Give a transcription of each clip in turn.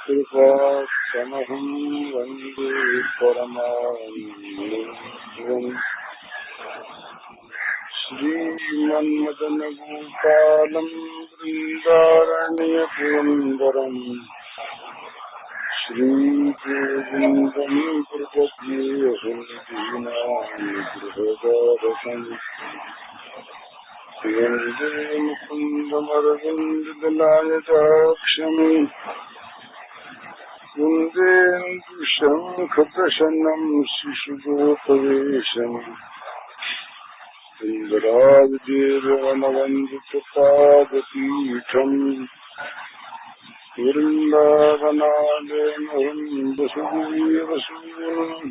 कृपाक्षमहं वन्दे परमानन्दं श्रीमन्मदनगोपालं वृन्दारण्यपुरन्दरं श्रीगोविन्दं प्रपद्ये हृदीनां वन्दे मुकुन्दमरविन्ददलायताक्षमी कुन्देन्दुशङ्खप्रसन्नं शिशुगोपवेशम् सुन्दरादिदेववनवन्दितपादपीठम् वृन्दावनालयमहं वसुदेवसूनुम्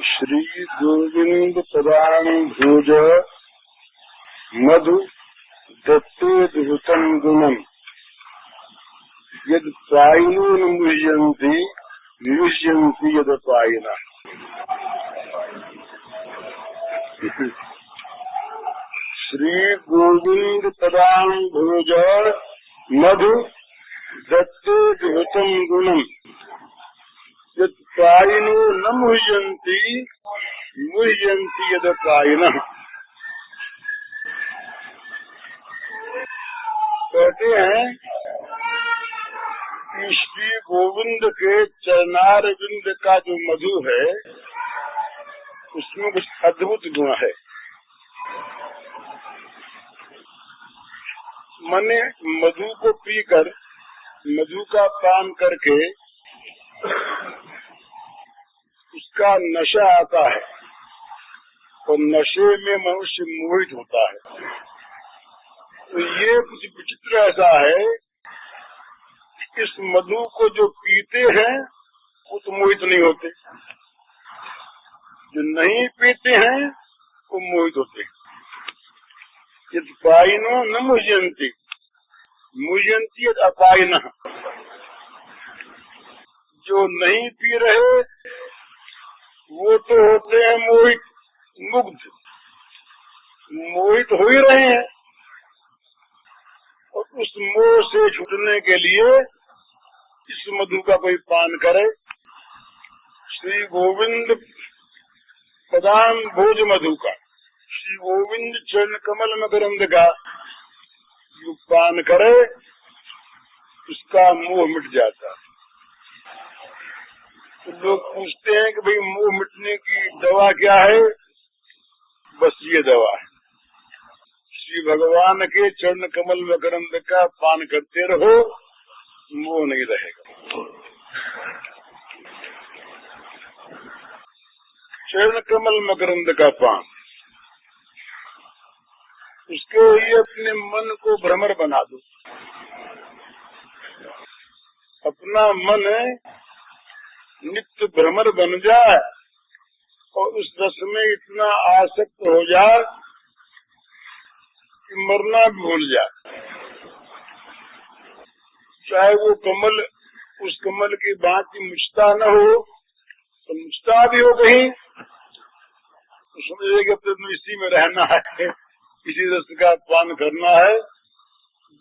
श्री गोविंद पदाम्भुज मधु दत्तेद्भुतं गुणम् यद पायिनो न मुह्यन्ति मुह्यन्ति यद पायिनः। श्री गोविंद पदाम्भुज मधु दत्तेद्भुतं गुणम् यद पायिनो न मुह्यन्ति मुह्यन्ति यद पायिनः। कहते हैं कि श्री गोविंद के चरणारविंद का जो मधु है उसमें कुछ अद्भुत गुण है। मने मधु को पीकर, मधु का पान करके उसका नशा आता है और नशे में मनुष्य मोहित होता है। तो ये कुछ विचित्र ऐसा है, इस मधु को जो पीते हैं वो तो मोहित नहीं होते, जो नहीं पीते हैं वो मोहित होते हैं। यदि पायिनो न मुह्यन्ति मुह्यन्ति यदि अपायिनः। जो नहीं पी रहे वो तो होते हैं मोहित, मुग्ध, मोहित हो ही रहे हैं। और उस मोह से छूटने के लिए इस मधु का कोई पान करे। श्री गोविंद पदाम्भोज मधु का, श्री गोविंद चरण कमल मकरंद का जो पान करे उसका मोह मिट जाता है। तो लोग पूछते हैं कि भाई मोह मिटने की दवा क्या है? बस ये दवा है, श्री भगवान के चरण कमल मकरंद का पान करते रहो, मोह नहीं रहेगा। चरण कमल मकरंद का पान, उसके लिए अपने मन को भ्रमर बना दो। अपना मन नित्य भ्रमर बन जाए और उस रस में इतना आसक्त हो जाए कि मरना भी भूल जाए। चाहे वो कमल उस कमल की भांति मुझता न हो तो मुझता भी हो कहीं, तो समझिए कि अपने इसी में रहना है, इसी रस का पान करना है।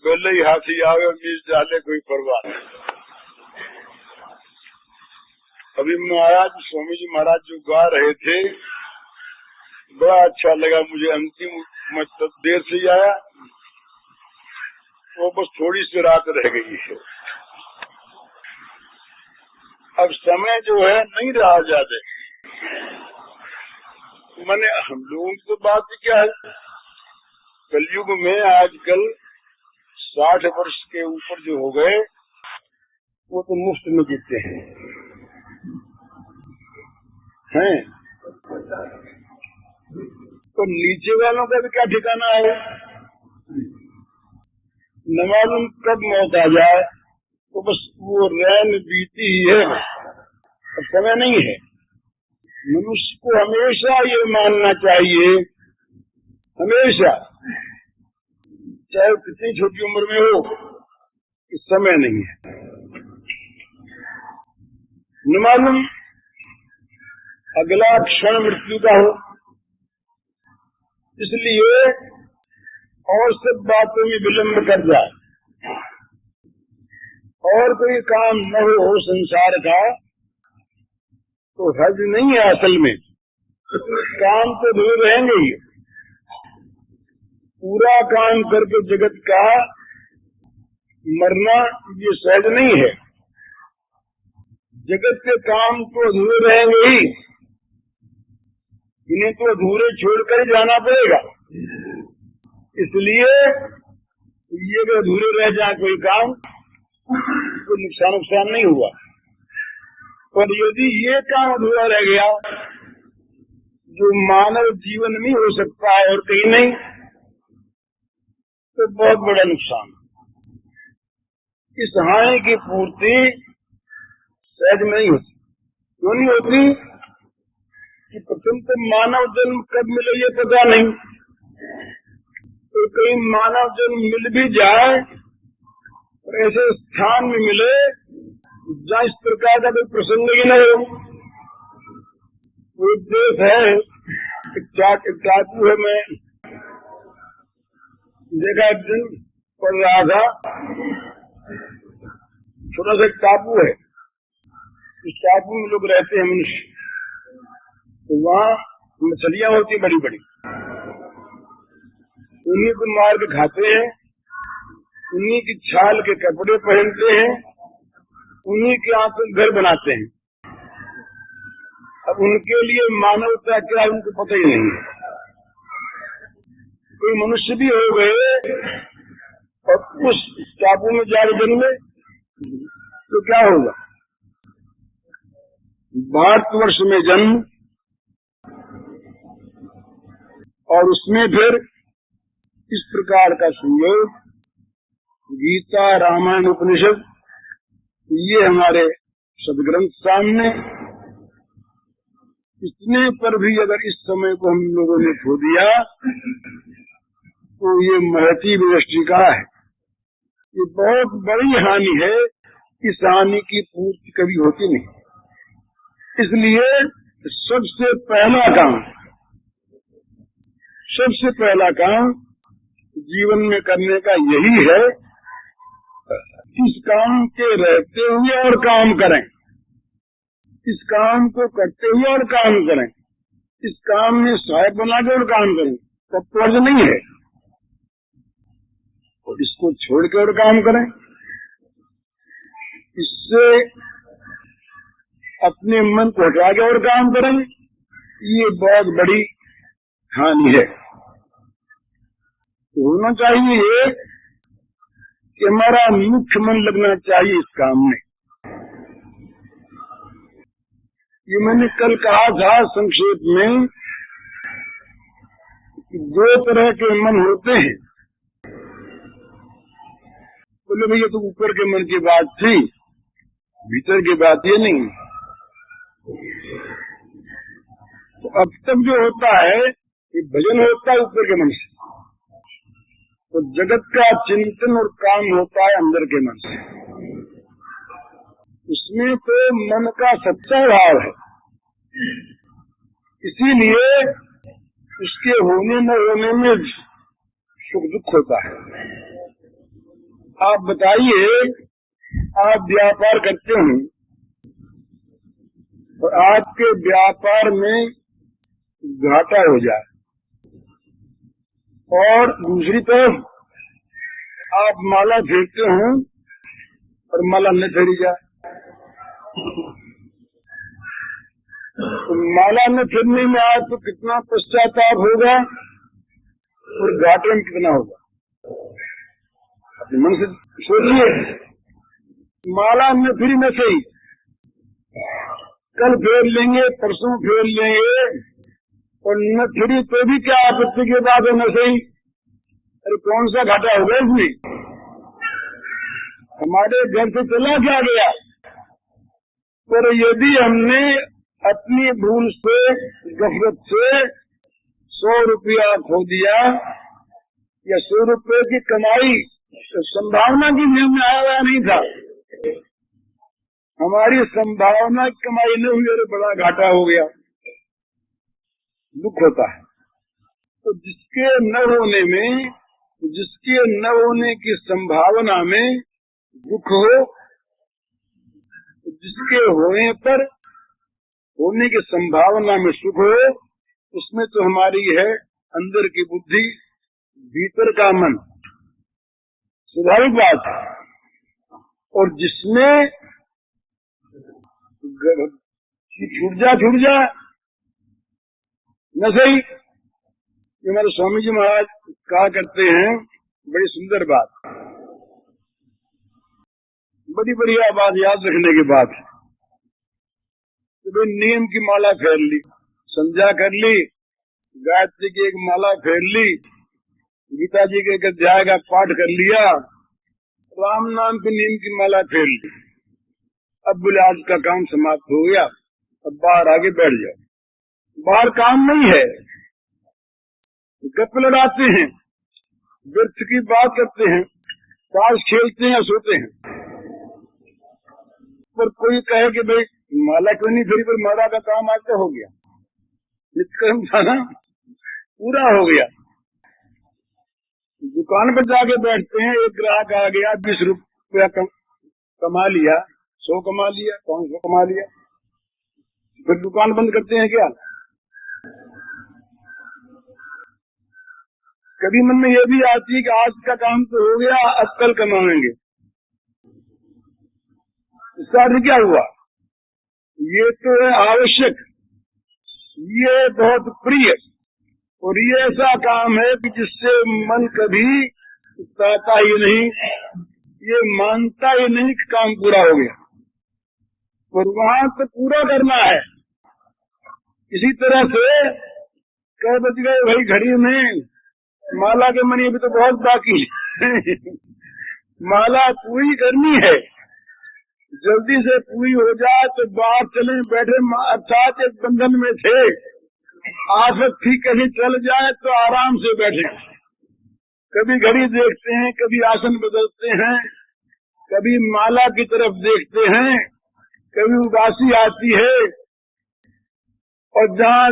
गले ही हाथी आवे और नीच डाले कोई परवाह नहीं। अभी महाराज स्वामी जी महाराज जो गा रहे थे बड़ा अच्छा लगा मुझे। अंतिम मतलब देर से आया, वो बस थोड़ी सी रात रह गई है। अब समय जो है नहीं रहा ज्यादा। मैंने हम लोगों की तो बात क्या है, कलयुग में आजकल 60 वर्ष के ऊपर जो हो गए वो तो मुफ्त में जीते हैं। तो नीचे वालों का भी क्या ठिकाना है? न मालूम कब मौत आ जाए, तो बस वो रैन बीती ही है, अब समय नहीं है। मनुष्य को हमेशा ये मानना चाहिए, हमेशा चाहे कितनी छोटी उम्र में हो, इस समय नहीं है। न मालूम अगला क्षण मृत्यु का हो, इसलिए और सब बातों में विलंब कर जाए और कोई काम न हो संसार का, तो हज नहीं है असल में। काम तो दूर रहेंगे ही, पूरा काम करके जगत का मरना ये सहज नहीं है। जगत के काम तो अधूरे रहेंगे ही, इन्हें तो अधूरे छोड़कर ही जाना पड़ेगा। इसलिए ये अगर अधूरे रह जाए कोई काम, तो नुकसान नहीं हुआ। पर यदि ये काम अधूरा रह गया जो मानव जीवन में हो सकता है और कहीं नहीं, तो बहुत बड़ा नुकसान। इस हानि की पूर्ति सहज में नहीं होती। क्यों नहीं होती? कि प्रथम तो मानव जन्म कब मिले ये पता नहीं, तो कहीं मानव जन्म मिल भी जाए और ऐसे स्थान में मिले जहाँ इस प्रकार का कोई प्रसंग ही न हो। वो देश है, एक टापू है, मैं देखा एक दिन पढ़ रहा था, छोटा सा टापू है, इस टापू में लोग रहते हैं मनुष्य, तो वहाँ मछलियां होती बड़ी बड़ी, उन्हीं को मार के खाते हैं, उन्हीं की छाल के कपड़े पहनते हैं, उन्हीं के आंखों घर बनाते हैं। अब उनके लिए मानवता क्या है उनको पता ही नहीं। कोई मनुष्य भी हो गए और उस टापू में जाकर जन्मे तो क्या होगा? भारतवर्ष में जन्म और उसमें फिर इस प्रकार का संयोग, गीता, रामायण, उपनिषद, ये हमारे सदग्रंथ सामने। इतने पर भी अगर इस समय को हम लोगों ने खो दिया तो ये महती विनष्टि का है। ये बहुत बड़ी हानि है। इस हानि की पूर्ति कभी होती नहीं। इसलिए सबसे पहला काम जीवन में करने का यही है, इस काम के रहते हुए और काम करें, इस काम को करते हुए और काम करें, इस काम में सहायक बना के और काम करें, तब तो अर्ज नहीं है। और इसको छोड़ के और काम करें, इससे अपने मन को हटा के और काम करें, ये बहुत बड़ी हानि है। तो होना चाहिए कि हमारा मुख्य मन लगना चाहिए इस काम में। ये मैंने कल कहा था संक्षेप में कि दो तरह के मन होते हैं। बोले भैया तो ऊपर के मन की बात थी, भीतर की बात ये नहीं। तो अब तक जो होता है ये भजन होता है ऊपर के मन से, तो जगत का चिंतन और काम होता है अंदर के मन से। उसमें तो मन का सच्चा भाव है, इसीलिए उसके होने न होने में सुख दुख होता है। आप बताइए, आप व्यापार करते हो और आपके व्यापार में घाटा हो जाए और दूसरी तरफ आप माला फेंकते हो और माला न फेरी जाए, तो माला न फिरने में आपको कितना पश्चाताप होगा और घाटे में कितना होगा। अपने मन से सोचिए, माला न फिरी न सही, कल फेर लेंगे, परसों फेर लेंगे, और न फिरी तो भी क्या आपत्ति के बाद न सही। अरे कौन सा घाटा होगा इसमें? हमारे घर से चला क्या गया? पर यदि हमने अपनी भूल से, गफलत से 100 रुपया खो दिया, या 100 रुपए की कमाई संभावना की नियम में आया हुआ नहीं था। हमारी संभावना की कमाई नहीं हुई और बड़ा घाटा हो गया, दुख होता है। तो जिसके न होने में, जिसके न होने की संभावना में दुख हो, जिसके होने पर होने की संभावना में सुख हो, उसमें तो हमारी है अंदर की बुद्धि, भीतर का मन, स्वाभाविक बात है। और जिसमें छूट जा न सही। ये हमारे स्वामी जी महाराज कहा करते हैं, बड़ी सुंदर बात, बड़ी बढ़िया बात, याद रखने की बात है। तो भाई नियम की माला फेर ली, संध्या कर ली, गायत्री की एक माला फेर ली, गीता जी के एक अध्याय का पाठ कर लिया, राम नाम के नियम की माला फेर ली, अब बोले आज का काम समाप्त हो गया, अब बाहर आगे बैठ जाओ। बाहर काम नहीं है, गप लड़ाते हैं, व्यर्थ की बात करते हैं, ताश खेलते हैं या सोते हैं। पर कोई कहे कि भाई माला क्यों नहीं फेरी, पर माला का काम आज तो हो गया, निष्कर्म था ना, पूरा हो गया। दुकान पर जाके बैठते हैं, एक ग्राहक आ गया, 20 रुपया कमा लिया, 100 कमा लिया, 500 कमा लिया, फिर दुकान बंद करते हैं क्या? कभी मन में ये भी आती है कि आज का काम तो हो गया, अब कल कमाएंगे। इसका अर्थ क्या हुआ? ये तो है आवश्यक, ये बहुत प्रिय, और ये ऐसा काम है कि जिससे मन कभी उकताता ही नहीं, ये मानता ही नहीं कि काम पूरा हो गया, और वहां तो पूरा करना है। इसी तरह से कह बच गए भाई घड़ी में, माला के मनी अभी तो बहुत बाकी है माला पूरी करनी है, जल्दी से पूरी हो जाए तो बाहर चले बैठे, अर्थात एक बंधन में थे, आफत थी कहीं चल जाए तो आराम से बैठे। कभी घड़ी देखते हैं, कभी आसन बदलते हैं, कभी माला की तरफ देखते हैं, कभी उदासी आती है, और जहाँ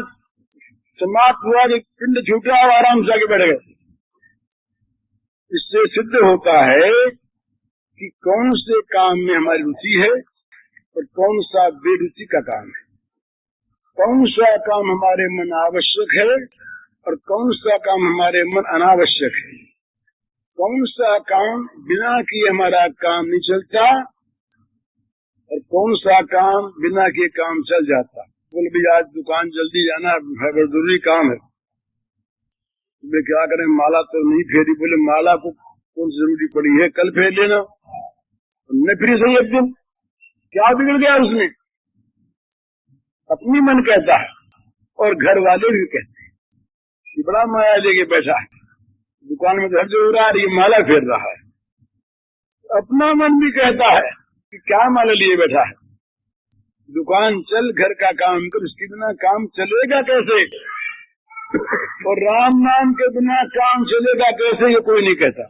समाप्त हुआ कि पिंड छूटा और आराम से आगे बैठ गए। इससे सिद्ध होता है कि कौन से काम में हमारी रुचि है और कौन सा बेरुचि का काम है, कौन सा काम हमारे मन आवश्यक है और कौन सा काम हमारे मन अनावश्यक है, कौन सा काम बिना किए हमारा काम नहीं चलता और कौन सा काम बिना किए काम चल जाता। बोले भी आज दुकान जल्दी जाना है, बड़ा जरूरी काम है। बोले क्या करें, माला तो नहीं फेरी। बोले माला को कौन जरूरी पड़ी है, कल फेर लेना, न फिर सही एक दिन, क्या बिगड़ गया उसमें? अपनी मन कहता है और घर वाले भी कहते हैं कि बड़ा माया लेके बैठा है, दुकान में घर जो हो रहा है ये माला फेर रहा है। अपना मन भी कहता है कि क्या माला लिए बैठा है, दुकान चल, घर का काम कर, उसके बिना काम चलेगा कैसे? और राम नाम के बिना काम चलेगा कैसे, ये कोई नहीं कहता।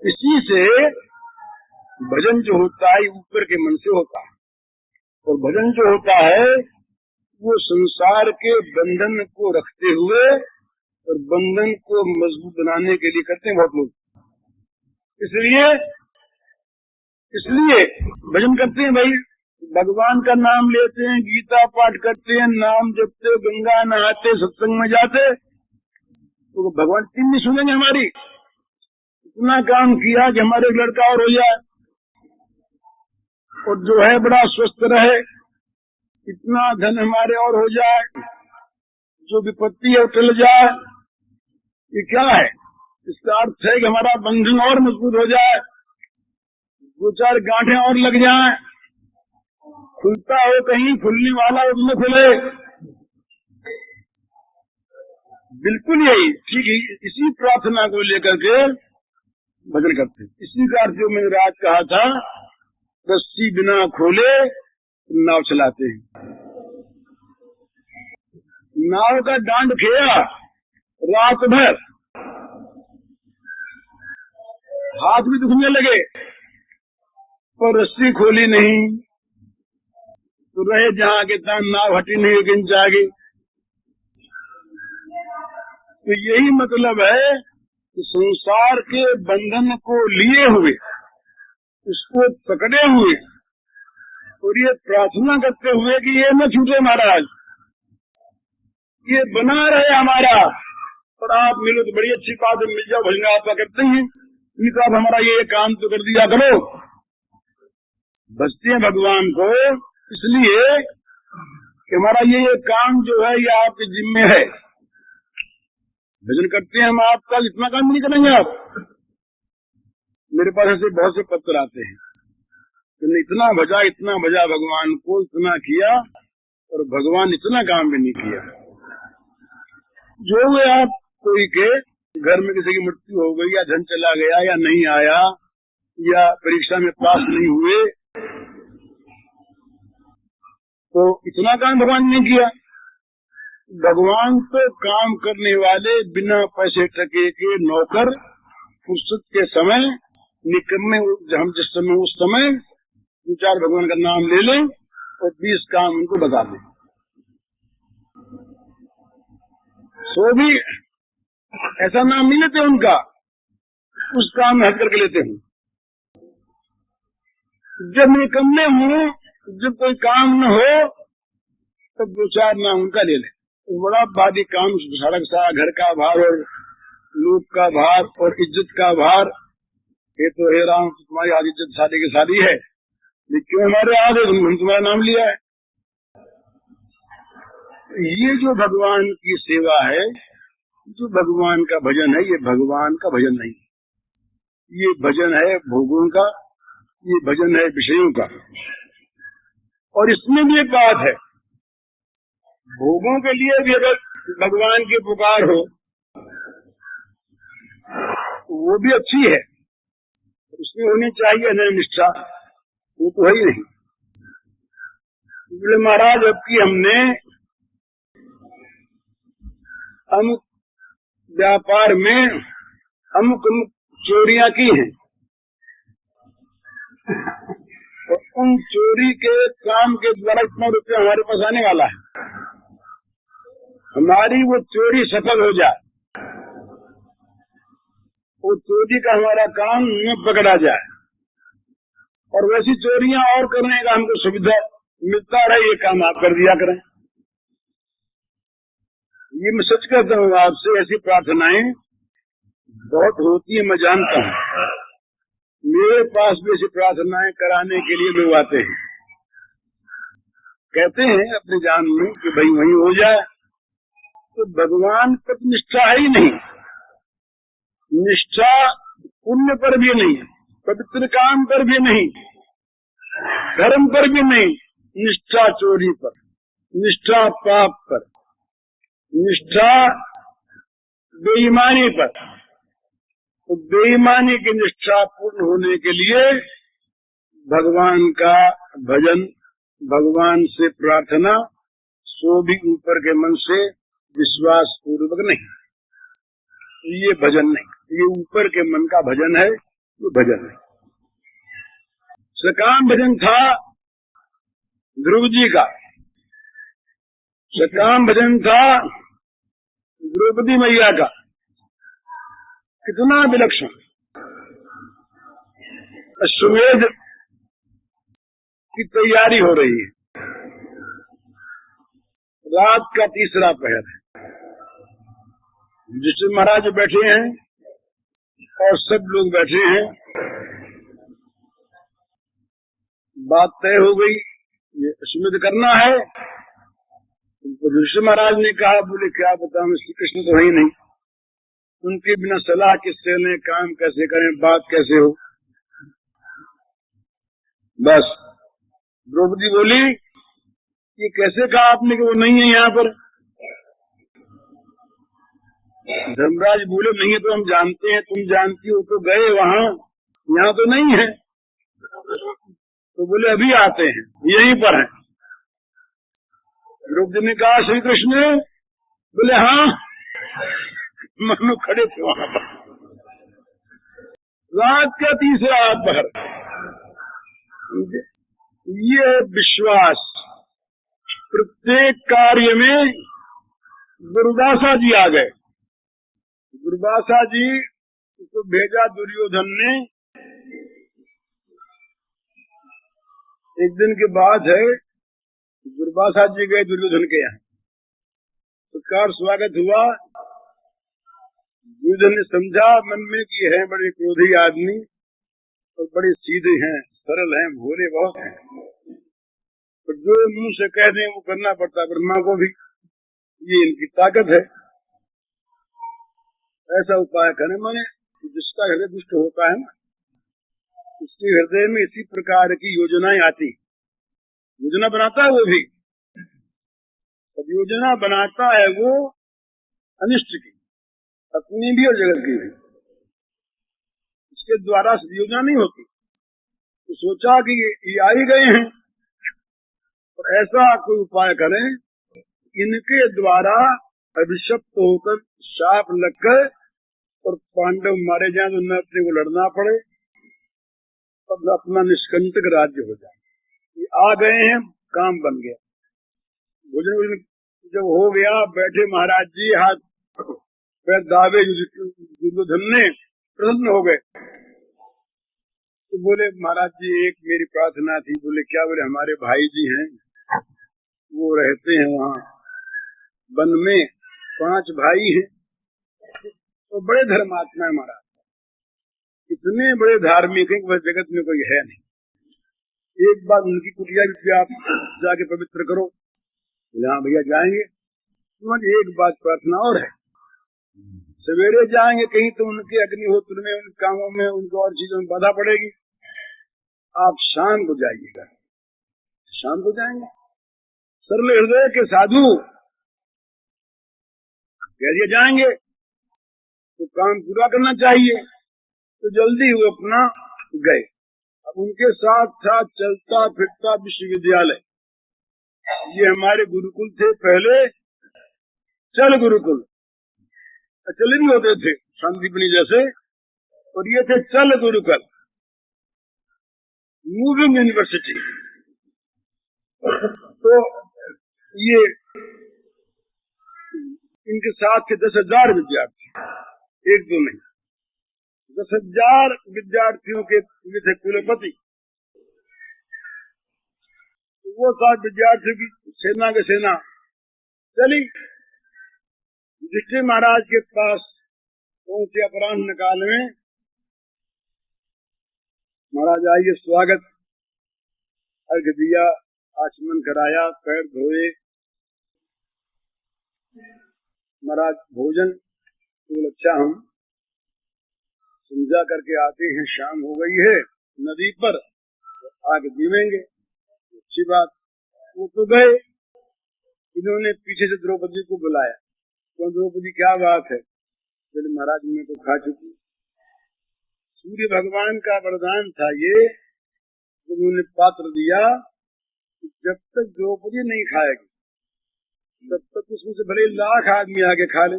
इसी से भजन जो होता है ऊपर के मन से होता है, और भजन जो होता है वो संसार के बंधन को रखते हुए और बंधन को मजबूत बनाने के लिए करते हैं बहुत लोग। इसलिए भजन करते हैं भाई, भगवान का नाम लेते हैं, गीता पाठ करते हैं, नाम जपते, गंगा नहाते, सत्संग में जाते, तो भगवान तीन नहीं सुनेंगे हमारी। इतना काम किया कि हमारे लड़का और हो जाए, और जो है बड़ा स्वस्थ रहे, इतना धन हमारे और हो जाए, जो विपत्ति है टल जाए, ये क्या है? इसका अर्थ है कि हमारा बंधन और मजबूत हो जाए, 2-4 गांठें और लग जाएं, खुलता हो कहीं, खुलने वाला उसमें खुले। बिल्कुल यही ठीक है, इसी प्रार्थना को लेकर के भजन करते हैं। इसी का अर्थ जो मैंने रात कहा था, रस्सी बिना खोले नाव चलाते हैं। नाव का डांड खेया रात भर हाथ भी दुखने लगे, पर रस्सी खोली नहीं, तो रहे जहां के तहां, नाव हटी नहीं एक इंच आगे। तो यही मतलब है कि संसार के बंधन को लिए हुए, उसको पकड़े हुए, और ये प्रार्थना करते हुए कि ये न छूटे महाराज, ये बना रहे हमारा, और आप मिलो तो बड़ी अच्छी बात है, मिल जाओ, भजन आपका करते हैं, नहीं तो आप हमारा ये काम तो कर दिया करो। बचते हैं भगवान को इसलिए कि हमारा ये काम जो है ये आपके जिम्मे है, भजन करते हैं हम आपका, इतना काम नहीं करेंगे आप। मेरे पास ऐसे बहुत से पत्र आते हैं, तुमने इतना भजा भगवान को, इतना किया, और भगवान इतना काम भी नहीं किया। जो हुए आप कोई के घर में किसी की मृत्यु हो गई, या धन चला गया, या नहीं आया, या परीक्षा में पास नहीं हुए, तो इतना काम भगवान ने किया। भगवान तो काम करने वाले बिना पैसे टके के नौकर, फुर्सत के समय निकम्मे, हम जिस समय उस समय 2-4 भगवान का नाम ले लें और 20 काम उनको बता दें, सो भी ऐसा नाम नहीं लेते उनका, उस काम में हट करके लेते हैं। जब निकम्मे हूँ, जब कोई काम न हो तब 2-4 नाम उनका ले ले। तो बड़ा भारी काम, सड़क सा, घर का भार और लोग का भार और इज्जत का भार, ये तो हे राम तुम्हारी आज इज्जत सारी की सारी है, क्यों हमारे आज हम तुम्हारा नाम लिया है। ये जो भगवान की सेवा है, जो भगवान का भजन है, ये भगवान का भजन नहीं, ये भजन है भोगों का, ये भजन है विषयों का। और इसमें भी एक बात है, भोगों के लिए भी अगर भगवान की पुकार हो वो भी अच्छी है, उसमें होनी चाहिए न निष्ठा, वो तो है ही नहीं। बोले महाराज अब की हमने अमुक व्यापार में अमुक चोरियां की हैं, और उन चोरी के काम के द्वारा इतना रुपया हमारे पास आने वाला है, हमारी वो चोरी सफल हो जाए, वो चोरी का हमारा काम न पकड़ा जाए, और वैसी चोरियां और करने का हमको सुविधा मिलता रहे, ये काम आप कर दिया करें। ये मैं सच कहता हूँ आपसे, ऐसी प्रार्थनाएं बहुत होती है, मैं जानता हूँ। मेरे पास भी ऐसी प्रार्थनाएं कराने के लिए लोग आते हैं, कहते हैं अपनी जान में कि भाई वही हो जाए। तो भगवान पर निष्ठा है ही नहीं, निष्ठा पुण्य पर भी नहीं, पवित्र काम पर भी नहीं, धर्म पर भी नहीं, निष्ठा चोरी पर, निष्ठा पाप पर, निष्ठा बेईमानी पर। तो बेईमानी की निष्ठा पूर्ण होने के लिए भगवान का भजन, भगवान से प्रार्थना, सो भी ऊपर के मन से विश्वास पूर्वक नहीं, ये भजन नहीं, ये ऊपर के मन का भजन है, ये भजन नहीं। सकाम भजन था ध्रुव जी का, सकाम भजन था द्रौपदी मैया का, कितना विलक्षण। अश्वमेध की तैयारी हो रही है, रात का 3रा पहर है, जिसमें महाराज बैठे हैं और सब लोग बैठे हैं, बात तय हो गई, ये अश्वमेध करना है। तो ऋषि महाराज ने कहा, बोले क्या बताऊं, श्री कृष्ण तो है ही नहीं, उनके बिना सलाह किससे लें, काम कैसे करें, बात कैसे हो। बस द्रौपदी बोली, ये कैसे कहा आपने कि वो नहीं है यहाँ पर। धर्मराज बोले, नहीं है तो हम जानते हैं, तुम जानती हो, तो गए वहाँ, यहाँ तो नहीं है। तो बोले अभी आते हैं, यहीं पर है। द्रौपदी ने कहा श्री कृष्ण, बोले हाँ, मनु खड़े थे वहां पर। रात का तीसरा पहर, ये विश्वास प्रत्येक कार्य में दुर्वासा जी आ गए। दुर्वासा जी को भेजा दुर्योधन ने। एक दिन की बात है, दुर्वासा जी गए दुर्योधन के यहाँ, सत्कार स्वागत हुआ। दुर्योधन ने समझा मन में कि है बड़े क्रोधी आदमी और बड़े सीधे हैं, सरल हैं, भोले बहुत हैं, तो जो मुंह से कह दें वो करना पड़ता ब्रह्मा को भी, ये इनकी ताकत है। ऐसा उपाय करें, माने जिसका हृदय दुष्ट होता है ना, उसके हृदय में इसी प्रकार की योजनाएं आती, योजना बनाता है वो भी। अब योजना बनाता है वो अनिष्ट की, अपनी भी और जगत की भी। इसके द्वारा योजना नहीं होती। तो सोचा कि ये आ ही गए हैं, और ऐसा कोई उपाय करें इनके द्वारा अभिशप्त होकर शाप लगकर और पांडव मारे जाए तो न अपने को लड़ना पड़े, तब अपना निष्कंटक राज्य हो जाए। ये आ गए हैं, काम बन गया। भोजन जब हो गया, बैठे महाराज जी हाथ पैर दावे, दुर्योधन ने प्रसन्न हो गए। तो बोले महाराज जी एक मेरी प्रार्थना थी। बोले क्या? बोले हमारे भाई जी हैं, वो रहते हैं वहाँ वन में, 5 भाई हैं, तो बड़े धर्मात्मा है महाराज, इतने बड़े धार्मिक हैं कि वह जगत में कोई है नहीं। एक बार उनकी कुटिया भी आप जाके पवित्र करो। बोले हाँ भैया जाएंगे। एक बात प्रार्थना और है, सवेरे जाएंगे कहीं तो उनके अग्निहोत्र में, उन कामों में, उनको और चीजों में बाधा पड़ेगी। आप शाम को जाइएगा। शाम को जाएंगे। सरल हृदय के साधु कह दिए जाएंगे तो काम पूरा करना चाहिए, तो जल्दी वो अपना गए। अब उनके साथ था चलता फिरता विश्वविद्यालय। ये हमारे गुरुकुल थे पहले, चल गुरुकुल, चल भी होते थे शांतिपनी जैसे, और ये थे चल गुरुकुल, मूविंग यूनिवर्सिटी। तो ये इनके साथ के 10,000 विद्यार्थी, एक दो नहीं, 10,000 विद्यार्थियों के थे कुलपति। वो 7 विद्यार्थियों की सेना के सेना चली। युधिष्ठिर महाराज के पास पहुंचे अपराह्न काल में। महाराज आइए, स्वागत, अर्घ दिया, आचमन कराया, पैर धोए। महाराज भोजन तो अच्छा हम समझा करके आते हैं, शाम हो गई है, नदी पर आग दीवेंगे, अच्छी बात। वो तो गए। इन्होंने पीछे से द्रौपदी को बुलाया। तो द्रौपदी क्या बात है? बोले महाराज मैं तो खा चुकी। सूर्य भगवान का वरदान था ये, उन्होंने पात्र दिया, जब तक द्रौपदी नहीं खाएगी तब तक उसमें से भले 1,00,000 आदमी आके खा ले,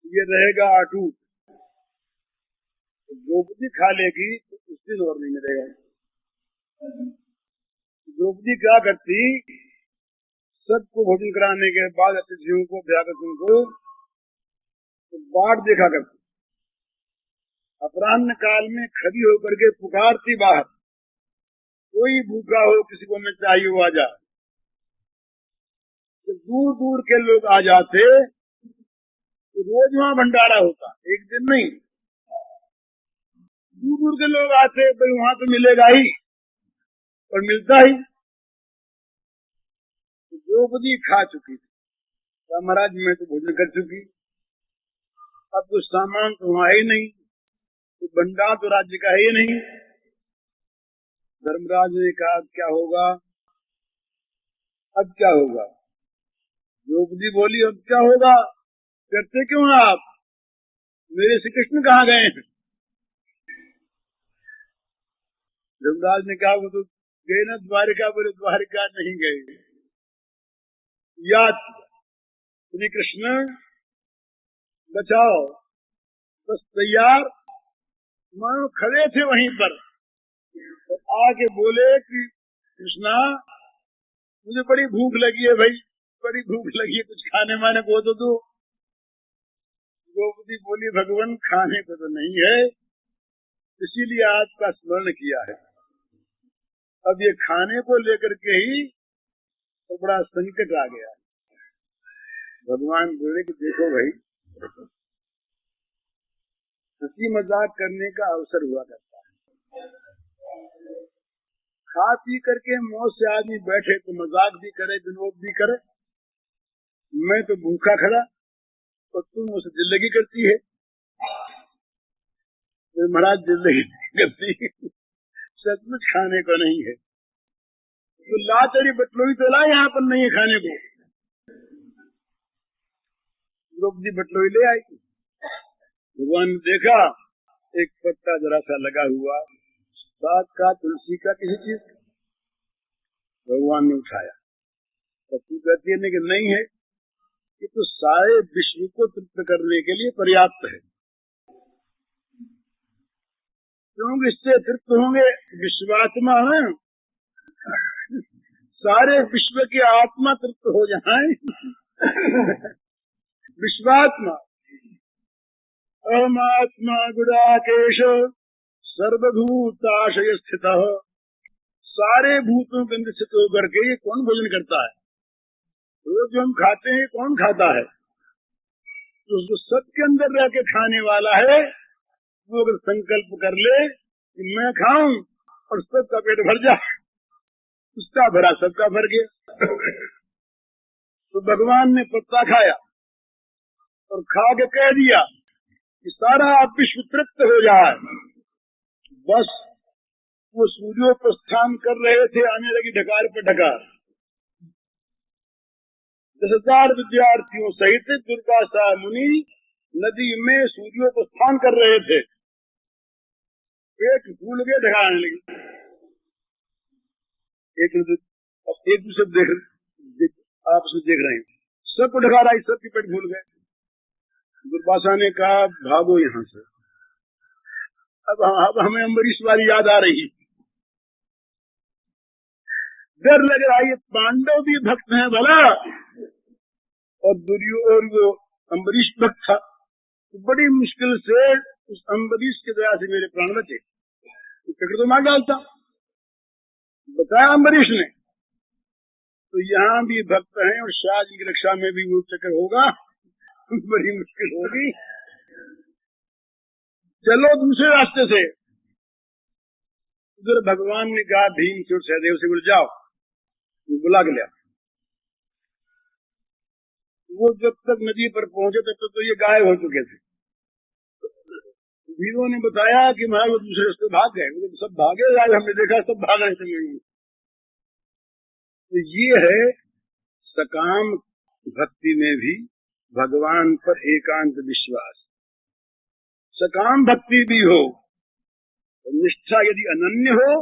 ये रहेगा अटूट। द्रौपदी खा लेगी तो उस दिन और नहीं मिलेगा। द्रौपदी क्या करती, सबको भोजन कराने के बाद अतिथियों को, अभ्यागतों को तो बाट देखा करती। अपराह्न काल में खड़ी होकर के पुकारती बाहर, कोई भूखा हो, किसी को न चाहिए वो आ जा। जब दूर दूर के लोग आ जाते तो रोज वहाँ भंडारा होता, एक दिन नहीं। दूर दूर के लोग आते तो वहाँ तो मिलेगा ही, और मिलता ही। तो द्रौपदी खा चुकी थी, तो महाराज मैं तो भोजन कर चुकी, अब तो सामान तो वहाँ ही नहीं, तो भंडार तो राज्य का है ही नहीं। धर्मराज ने कहा क्या होगा, अब क्या होगा? द्रौपदी बोली अब क्या होगा, करते क्यों आप, मेरे श्री कृष्ण कहाँ गए हैं? धर्मराज ने कहा वो तो गए ना द्वारिका। बोले द्वारिका नहीं गए, याद श्री कृष्ण बचाओ, बस तैयार। मानो खड़े थे वहीं पर और आके बोले कि कृष्णा मुझे बड़ी भूख लगी है भाई, बड़ी भूख लगी है, कुछ खाने माने को तो दो। द्रौपदी बोली भगवान खाने को तो नहीं है, इसीलिए आपका स्मरण किया है। अब ये खाने को लेकर के ही तो बड़ा संकट आ गया। भगवान बोले कि देखो भाई, हंसी मजाक करने का अवसर हुआ करता है। खा पी करके मौज से आदमी बैठे तो मजाक भी करे, विनोद भी करे। मैं तो भूखा खड़ा तो तुम मुझसे जिंदगी करती है। तो महाराज जिंदगी करती सचमुच खाने को नहीं है तो ला तेरी बटलोई तो ला, यहाँ पर नहीं है खाने को। द्रौपदी बटलोई ले आई। भगवान ने देखा एक पत्ता जरा सा लगा हुआ, साग का, तुलसी का, किसी चीज। भगवान ने उठाया तो तू कहती है कि नहीं है, ये तो सारे विश्व को तृप्त करने के लिए पर्याप्त है, क्योंकि इससे तृप्त होंगे विश्वात्मा है। सारे विश्व की आत्मा तृप्त हो जाए। विश्वात्मा अहमात्मा गुडाकेश सर्वभूताशय स्थित, सारे भूतों के अंदर स्थित होकर के ये कौन भोजन करता है? रोज जो हम खाते हैं कौन खाता है? तो जो सबके अंदर रह के खाने वाला है वो अगर संकल्प कर ले कि मैं खाऊं और सबका पेट भर जाए, उसका भरा सबका भर गया। तो भगवान ने पत्ता खाया और खा के कह दिया कि सारा विश्व तृप्त हो जाए। बस वो सूर्योपस्थान कर रहे थे, आने लगी ढकार पे ढकार। 10,000 विद्यार्थियों सहित दुर्वासा मुनि नदी में सूर्योपस्थान कर रहे थे। पेट फूल गए, ढकार आने लगी। एक दूसरे देख आपस में देख रहे हैं, सबको ढकार आई, सबके पेट फूल गए। दुर्वासा ने कहा भागो यहाँ से, अब हमें अम्बरीश वाली याद आ रही। डर लग रहा है, ये पांडव भी भक्त हैं भला, और दुर्योधन वो अम्बरीश भक्त था। तो बड़ी मुश्किल से उस अम्बरीश की दया से मेरे प्राण बचे, चक्र तो मार डालता, बताया अम्बरीश ने। तो यहाँ भी भक्त हैं और शायद की रक्षा में भी वो चक्र होगा, बड़ी मुश्किल होगी। चलो दूसरे रास्ते से। उधर भगवान ने कहा भीम से और सहदेव से बोल जाओ, बुला के लिया। वो जब तक नदी पर पहुंचे तब तक तो ये गायब हो चुके थे। वीरों ने बताया कि महाराज वो दूसरे रास्ते भाग गए, वो सब भागे, आज हमने देखा सब भाग रहे थे। तो ये है सकाम भक्ति में भी भगवान पर एकांत विश्वास। सकाम भक्ति भी हो तो निष्ठा यदि अनन्य हो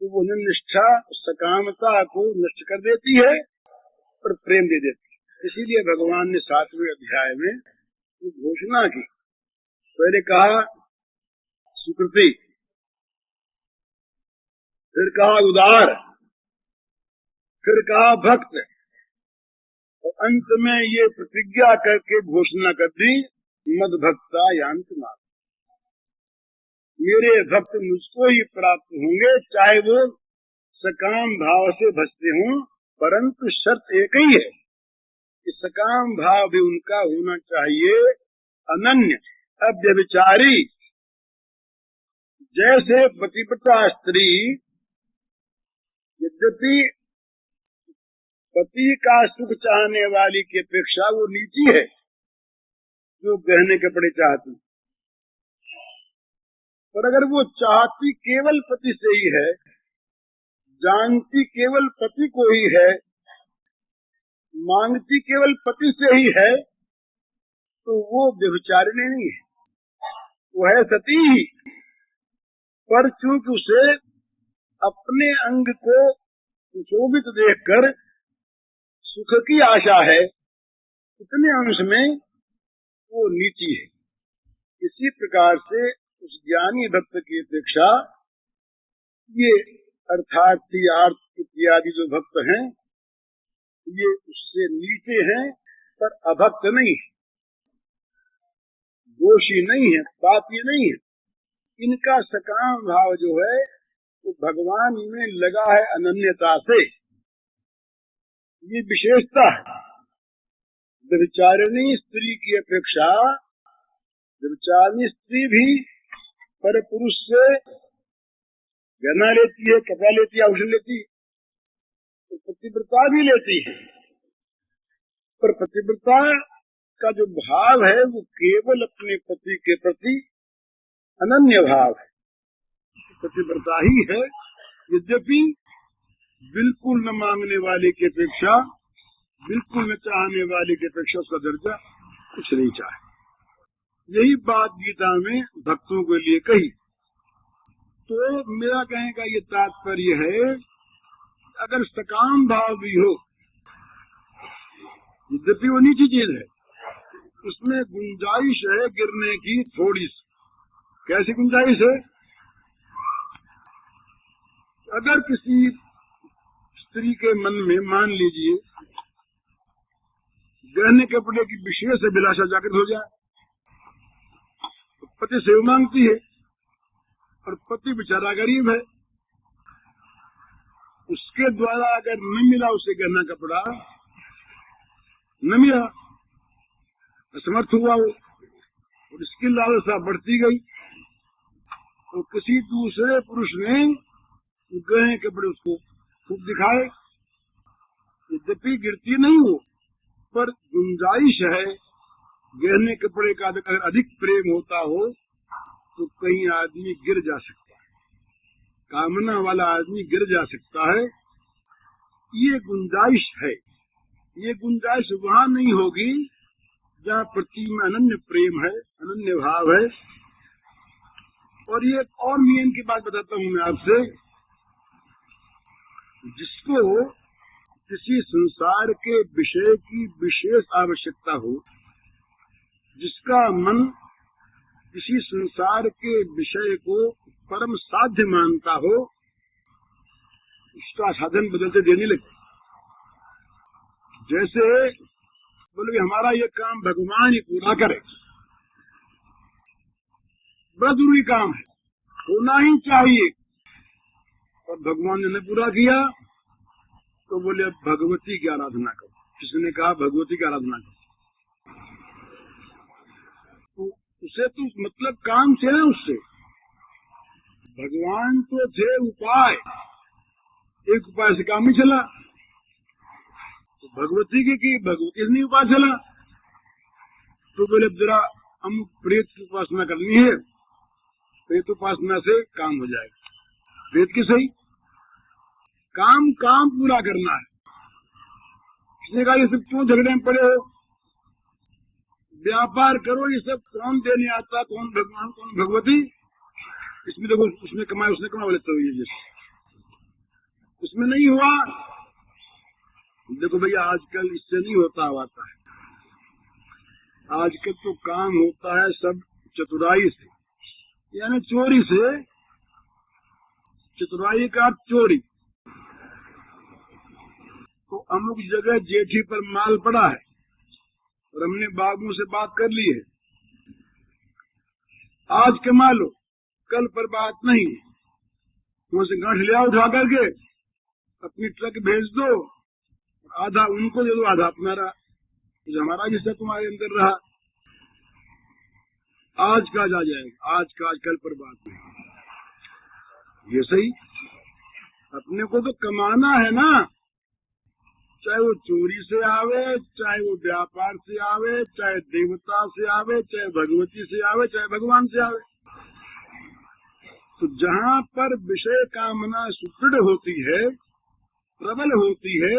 तो वो निष्ठा सकामता को नष्ट कर देती है और प्रेम दे देती है। इसीलिए भगवान ने 7वें अध्याय में घोषणा की। पहले कहा सुकृति, फिर कहा उदार, फिर कहा भक्त, और अंत में ये प्रतिज्ञा करके घोषणा कर दी मद भक्ता यांत मार्ग, मेरे भक्त मुझको ही प्राप्त होंगे, चाहे वो सकाम भाव से भजते हों, परंतु शर्त एक ही है कि सकाम भाव भी उनका होना चाहिए अनन्य अव्यभिचारी। जैसे पतिव्रता स्त्री यद्यपि पति का सुख चाहने वाली की अपेक्षा वो नीची है, जो गहने कपड़े चाहती, पर अगर वो चाहती केवल पति से ही है, जानती केवल पति को ही है, मांगती केवल पति से ही है, तो वो व्यभिचारिणी नहीं है, वो है सती ही। पर चूंकि उसे अपने अंग को सुशोभित देखकर सुख की आशा है, इतने अंश में वो नीची है। इसी प्रकार से उस ज्ञानी भक्त की अपेक्षा ये अर्थार्थी आर्थ इत्यादि जो भक्त हैं ये उससे नीचे हैं, पर अभक्त नहीं है, दोषी नहीं है, पापी नहीं है। इनका सकाम भाव जो है वो भगवान में लगा है अनन्यता से। ये विशेषता है। व्यभिचारिणी स्त्री की अपेक्षा व्यभिचारिणी स्त्री भी पर पुरुष से गहना लेती है, कपड़ा लेती है, आभूषण लेती है, तो पतिव्रता भी लेती है। पर पतिव्रता का जो भाव है वो केवल अपने पति के प्रति अनन्य भाव है, पतिव्रता ही है। यद्यपि बिल्कुल न मांगने वाले की अपेक्षा, बिल्कुल न चाहने वाले की अपेक्षा उसका दर्जा कुछ नहीं चाहे। यही बात गीता में भक्तों के लिए कही। तो मेरा कहने का ये तात्पर्य है, अगर सकाम भाव भी हो, यद्यपि वो नीची चीज है, उसमें गुंजाइश है गिरने की थोड़ी सी। कैसी गुंजाइश है? अगर किसी स्त्री के मन में मान लीजिए गहने कपड़े की विशेष अभिलाषा जागृत हो जाए, तो पति सेव मांगती है और पति बेचारा गरीब है, उसके द्वारा अगर न मिला उसे गहना कपड़ा, न मिला, असमर्थ हुआ वो, और इसकी लालसा बढ़ती गई, तो किसी दूसरे पुरुष ने गहने कपड़े उसको खूब दिखाए, यद्यपि गिरती नहीं हो, पर गुंजाइश है। गहने कपड़े का अगर अधिक प्रेम होता हो तो कहीं आदमी गिर जा सकता है, कामना वाला आदमी गिर जा सकता है। ये गुंजाइश है। ये गुंजाइश वहां नहीं होगी जहाँ पति में अनन्य प्रेम है, अनन्य भाव है। और ये एक और नियम की बात बताता हूँ मैं आपसे, जिसको किसी संसार के विषय की विशेष आवश्यकता हो, जिसका मन किसी संसार के विषय को परम साध्य मानता हो, उसका साधन बदलते देने लगे। जैसे बोले हमारा ये काम भगवान ही पूरा करे, बड़ा जरूरी काम है, होना ही चाहिए, और भगवान ने पूरा किया तो बोले अब भगवती की आराधना करो। किसने कहा भगवती की आराधना करो? तो उसे तो मतलब काम से है, उससे भगवान तो थे उपाय, एक उपाय से काम ही चला, तो भगवती की भगवती से नहीं उपाय चला, तो बोले जरा हम प्रेत की उपासना करनी है, प्रेत उपासना से काम हो जाएगा। प्रेत की सही काम पूरा करना है। किसने कहा ये सब क्यों झगड़े में पड़े हो, व्यापार करो, ये सब कौन देने आता, कौन भगवान कौन भगवती, इसमें देखो उसने कमाया उसने कमा, बोले तो ये उसमें नहीं हुआ। देखो भैया आजकल इससे नहीं होता है, आजकल तो काम होता है सब चतुराई से, यानी चोरी से। चतुराई का चोरी। तो अमुक जगह जेठी पर माल पड़ा है और हमने बाबू से बात कर ली है, आज कमा लो, कल पर बात नहीं, वहां से गांठ ले आओ उठा करके, अपनी ट्रक भेज दो, आधा उनको दे दो, आधा अपना रहा, जो हमारा हिस्सा तुम्हारे अंदर रहा। आज का जा जाएगा, आज का आज, कल पर बात नहीं। ये सही, अपने को तो कमाना है ना, चाहे वो चोरी से आवे, चाहे वो व्यापार से आवे, चाहे देवता से आवे, चाहे भगवती से आवे, चाहे भगवान से आवे। तो जहाँ पर विषय कामना सुदृढ़ होती है, प्रबल होती है,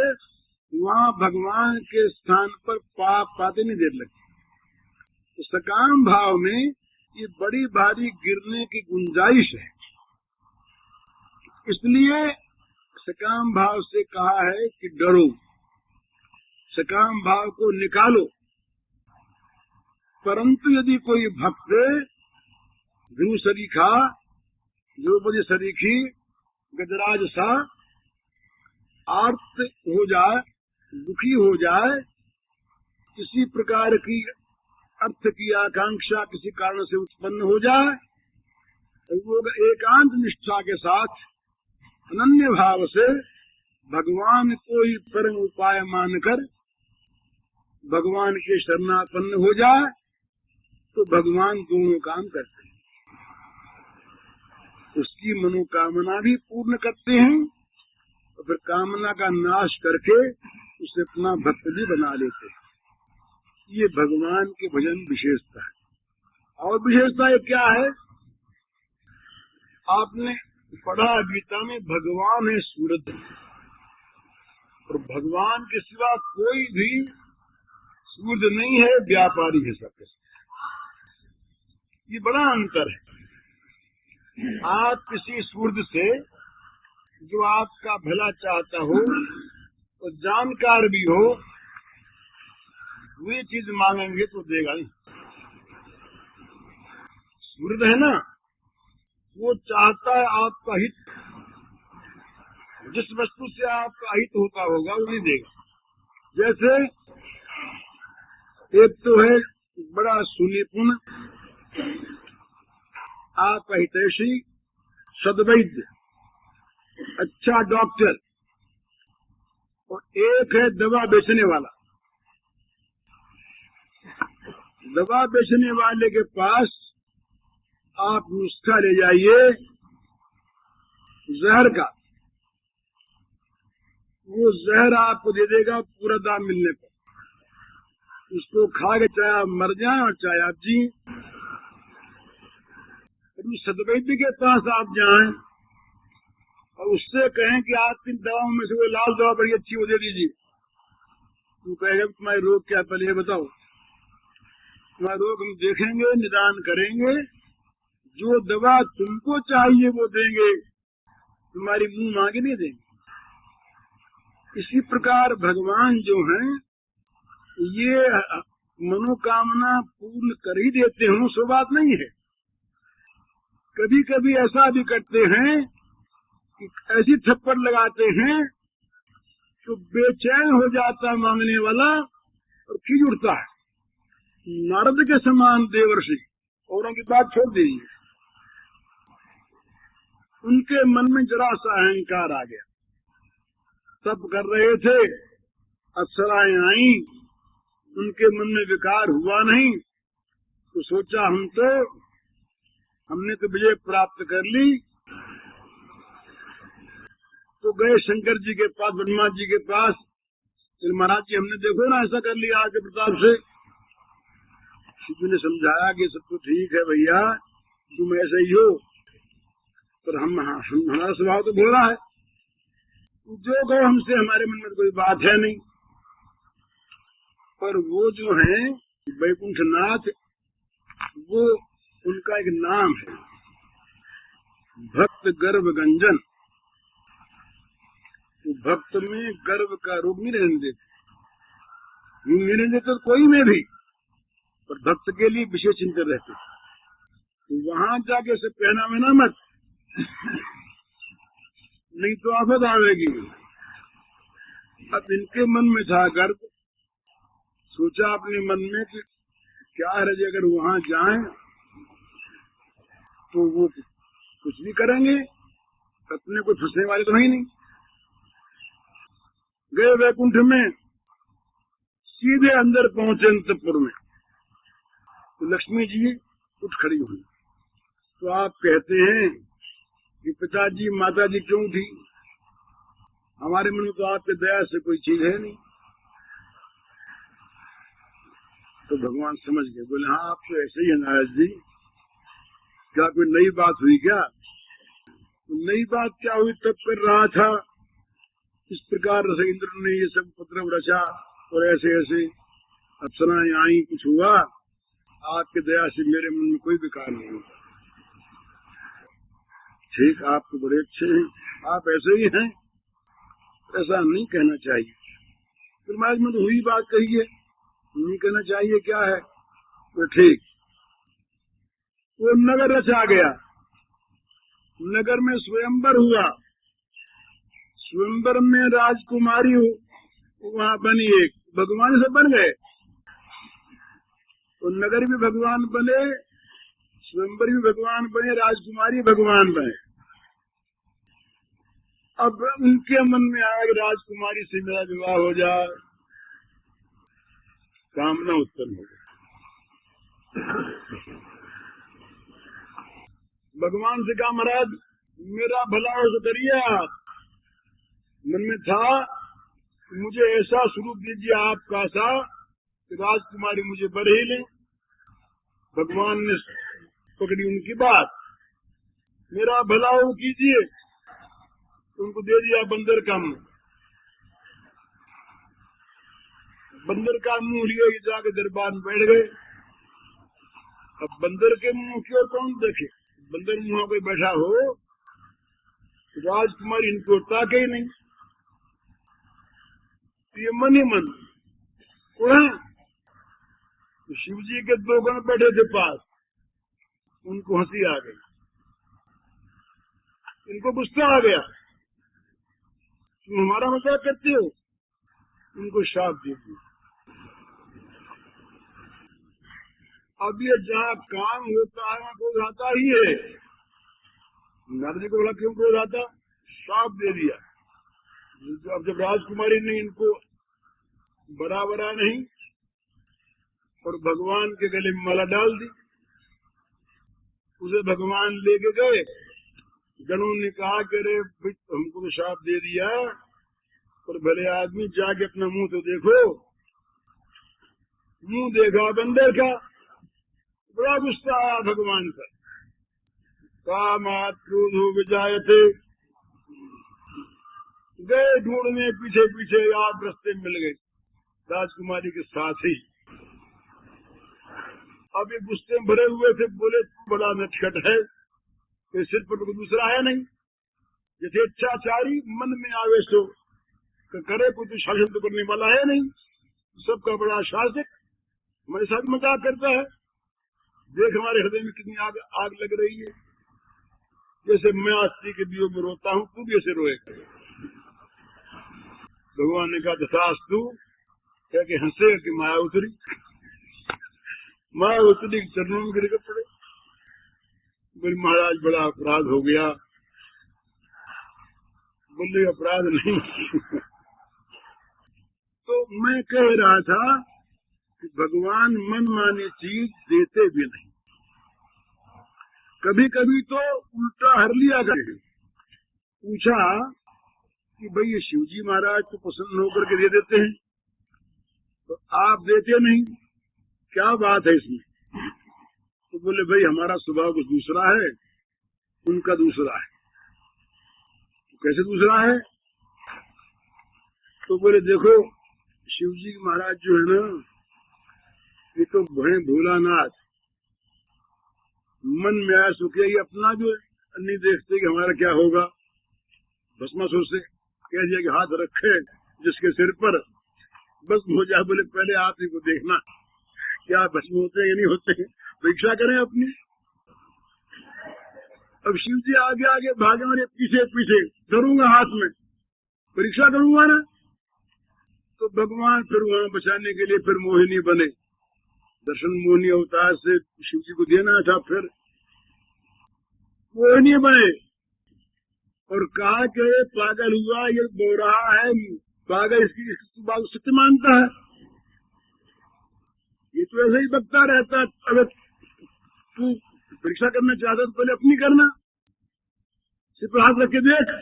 वहाँ भगवान के स्थान पर पाप पाते नहीं देर लगती। तो सकाम भाव में ये बड़ी भारी गिरने की गुंजाइश है, इसलिए सकाम भाव से कहा है कि डरो, सकाम भाव को निकालो। परंतु यदि कोई भक्त ध्रुव सरीखा, द्रौपदी सरीखी, गजराज सा आर्त हो जाए, दुखी हो जाए, किसी प्रकार की अर्थ की आकांक्षा किसी कारण से उत्पन्न हो जाए, वो एकांत निष्ठा के साथ अनन्य भाव से भगवान को ही परम उपाय मानकर भगवान के शरणापन्न हो जाए, तो भगवान दोनों काम करते हैं। उसकी मनोकामना भी पूर्ण करते हैं और फिर कामना का नाश करके उसे अपना भक्त भी बना लेते हैं। ये भगवान के भजन विशेषता है। और विशेषता ये क्या है? आपने पढ़ा गीता में, भगवान है सूरज, और भगवान के सिवा कोई भी सूरज नहीं है, व्यापारी है सबके। ये बड़ा अंतर है। आप किसी सूरज से जो आपका भला चाहता हो और जानकार भी हो, वे चीज मांगेंगे तो देगा नहीं। सूरज है ना, वो चाहता है आपका हित, जिस वस्तु से आपका हित होता होगा वो नहीं देगा। जैसे एक तो है बड़ा सुनिपुण, आपका हितैषी, सद्वैद्य, अच्छा डॉक्टर, और एक है दवा बेचने वाला। दवा बेचने वाले के पास आप नुस्खा ले जाइए जहर का, वो जहर आपको दे देगा पूरा दाम मिलने पर। उसको खा के चाहे आप मर जाए और चाहे आप जी। सद्वैद्य के पास आप जाएं और उससे कहें कि आपकी दवाओं में से कोई लाल दवा बड़ी अच्छी वो दे दीजिए, तो कहेगा तुम्हारे रोग क्या, पहले ये बताओ। तुम्हारा रोग हम देखेंगे, निदान करेंगे, जो दवा तुमको चाहिए वो देंगे, तुम्हारी मुंह मांगे नहीं देंगे। इसी प्रकार भगवान जो हैं ये मनोकामना पूर्ण कर ही देते हों, सो बात नहीं है। कभी कभी ऐसा भी करते हैं कि ऐसी थप्पड़ लगाते हैं तो बेचैन हो जाता है मांगने वाला और खींच उठता है। नारद के समान देवर्षि, औरों की बात छोड़ दीजिए, उनके मन में जरा सा अहंकार आ गया। तप कर रहे थे, अप्सराएं आई, उनके मन में विकार हुआ नहीं, तो सोचा हमने तो विजय प्राप्त कर ली। तो गए शंकर जी के पास, ब्रह्मा जी के पास, महाराज जी हमने देखो ना ऐसा कर लिया आपके प्रताप से। शिव ने समझाया कि सब तो ठीक है भैया, तुम ऐसे ही हो, पर हमारा स्वभाव तो भोला है, जो कहो हमसे, हमारे मन में कोई बात है नहीं। पर वो जो है वैकुंठनाथ, वो उनका एक नाम है, भक्त गर्व गंजन। तो भक्त में गर्व का रोग नहीं रहने देते, नहीं रहने देते कोई में भी, पर भक्त के लिए विशेष चिंतन रहते। तो वहां जाके से कहना में ना मत, नहीं तो आफत आवेगी। अब इनके मन में था गर्व, सोचा अपने मन में कि क्या है, अगर वहां जाएं तो वो कुछ भी करेंगे, अपने को फंसने वाले तो है ही नहीं। गए वैकुंठ में, सीधे अंदर पहुंचे अंतपुर में, तो लक्ष्मी जी उठ खड़ी हुई। तो आप कहते हैं कि पिताजी माता जी क्यों थी? हमारे मन में तो आपके दया से कोई चीज है नहीं। तो भगवान समझ गए, बोले हाँ आप तो ऐसे ही है नारद जी, क्या कोई नई बात हुई क्या? तो नई बात क्या हुई, तब कर रहा था, इस प्रकार इंद्र ने ये सब पत्र रचा और ऐसे ऐसे अप्सराएं आई, कुछ हुआ, आपके दया से मेरे मन में कोई विकार नहीं हुआ। ठीक, आप तो बड़े अच्छे हैं, आप ऐसे ही हैं, ऐसा नहीं कहना चाहिए। फिर महाराज में तो हुई बात कही है, नहीं कहना चाहिए क्या है? तो ठीक, वो नगर रचा गया, नगर में स्वयंवर हुआ, स्वयंवर में राजकुमारी वहां बनी, एक भगवान से बन गए, तो नगर भी भगवान बने, स्वयंवर भी भगवान बने, राजकुमारी भगवान बने। अब उनके मन में आया कि राजकुमारी से मेरा विवाह हो जाए, कामना उत्पन्न हो गई। भगवान से कहा महाराज मेरा भला हो तो करिए आप। मन में था मुझे ऐसा स्वरूप दीजिए आपका सा कि राजकुमारी मुझे बर ही ले। भगवान ने पकड़ी उनकी बात, मेरा भला हो कीजिए, उनको दे दिया बंदर का मुंह। बंदर का मुंह लिए जाके दरबार में बैठ गए। अब बंदर के मुंह की ओर कौन देखे, बंदर मुंह पे बैठा हो, राजकुमारी इनको ताके ही नहीं, ये मन ही मन उड़ा। तो शिव जी के दो गण बैठे थे पास, उनको हंसी आ गई, इनको गुस्सा आ गया, तुम हमारा मजाक करते हो, उनको शाप दे दिया। अब ये जहाँ काम होता है क्रोध आता ही है। नारद जी को बोला क्यों क्रोध आता, शाप दे दिया। अब जब राजकुमारी ने इनको बराबरा नहीं और भगवान के गले में माला डाल दी, उसे भगवान लेके गए। गणों ने कहा कि अरे हमको तो शाप दे दिया, पर भले आदमी जाके अपना मुंह तो देखो। मुंह देखा बंदर का, बड़ा गुस्सा आया भगवान का। कामात् क्रोधो विजायते, गए ढूंढने पीछे पीछे, आप रास्ते मिल गए राजकुमारी के साथ ही। अब ये गुस्से में भरे हुए थे, बोले तू बड़ा नटखट है, तो सिर पर तो दूसरा है नहीं, जैसे इच्छाचारी मन में आवे सो करे, कोई तो शासन तो करने वाला है नहीं, सबका बड़ा शासक हमारे साथ मजाक करता है। देख हमारे हृदय में कितनी आग लग रही है, जैसे मैं अस्सी के दियो में रोता हूँ, तू भी ऐसे रोएगा। भगवान ने कहा तथास्तु, क्या कि हंसे कि माया उतरी, माया उतरी चरणों में गिर के पड़े। बोले महाराज बड़ा अपराध हो गया। बोले अपराध नहीं तो मैं कह रहा था कि भगवान मन मानी चीज देते भी नहीं, कभी कभी तो उल्टा हर लिया करते। पूछा कि भाई ये शिवजी महाराज तो प्रसन्न होकर के दे देते हैं, तो आप देते नहीं, क्या बात है इसमें? तो बोले भाई हमारा स्वभाव कुछ दूसरा है, उनका दूसरा है। तो कैसे दूसरा है? तो बोले देखो शिवजी महाराज जो है ना, ये तो भय भोलानाथ, मन में आया सुखिया, ये अपना जो नहीं देखते कि हमारा क्या होगा। भस्मासुर से कह दिया कि हाथ रखे जिसके सिर पर बस हो जाए। बोले पहले आप ही को देखना क्या भस्म होते हैं या नहीं होते हैं, परीक्षा करें अपनी। अब शिव जी आगे आगे भागे, मेरे पीछे पीछे धरूंगा हाथ में, परीक्षा करूंगा ना। तो भगवान फिर वहां बचाने के लिए फिर मोहिनी बने, दर्शन मोहिनी अवतार से शिव जी को देना था, फिर मोहिनी बने और कहा कि पागल हुआ, ये बोल रहा है पागल, इसकी बात सत्य मानता है, ये तो ऐसे ही बकता रहता। अगर तू परीक्षा करना चाहता तो पहले अपनी करना, सिर पर हाथ रख के देख।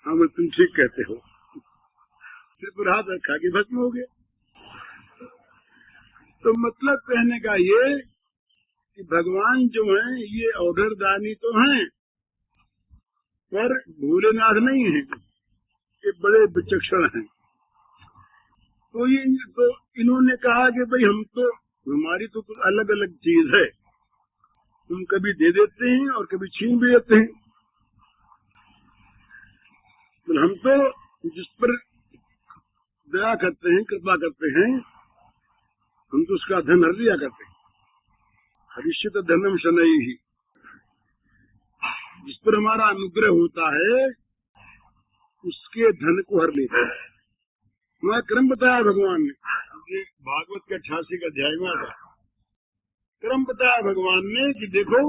हाँ बोले तुम ठीक कहते हो, सिर पर हाथ रखा कि भस्म हो गया। तो मतलब कहने का ये कि भगवान जो हैं ये औघरदानी तो हैं, पर भोलेनाथ नहीं है, ये बड़े विचक्षण हैं। तो ये तो इन्होंने कहा कि भाई हम तो, हमारी तो कुछ अलग अलग चीज है, तुम कभी दे देते हैं और कभी छीन भी देते हैं। तो हम तो जिस पर दया करते हैं, कृपा करते हैं, हम तो उसका धन हर लिया करते हैं। हरिष्यत धनम शनई ही, जिस पर हमारा अनुग्रह होता है उसके धन को हर लेते हैं। हमारा क्रम बताया भगवान ने, ये भागवत के 88 का अध्याय में आता है। क्रम बताया भगवान ने कि देखो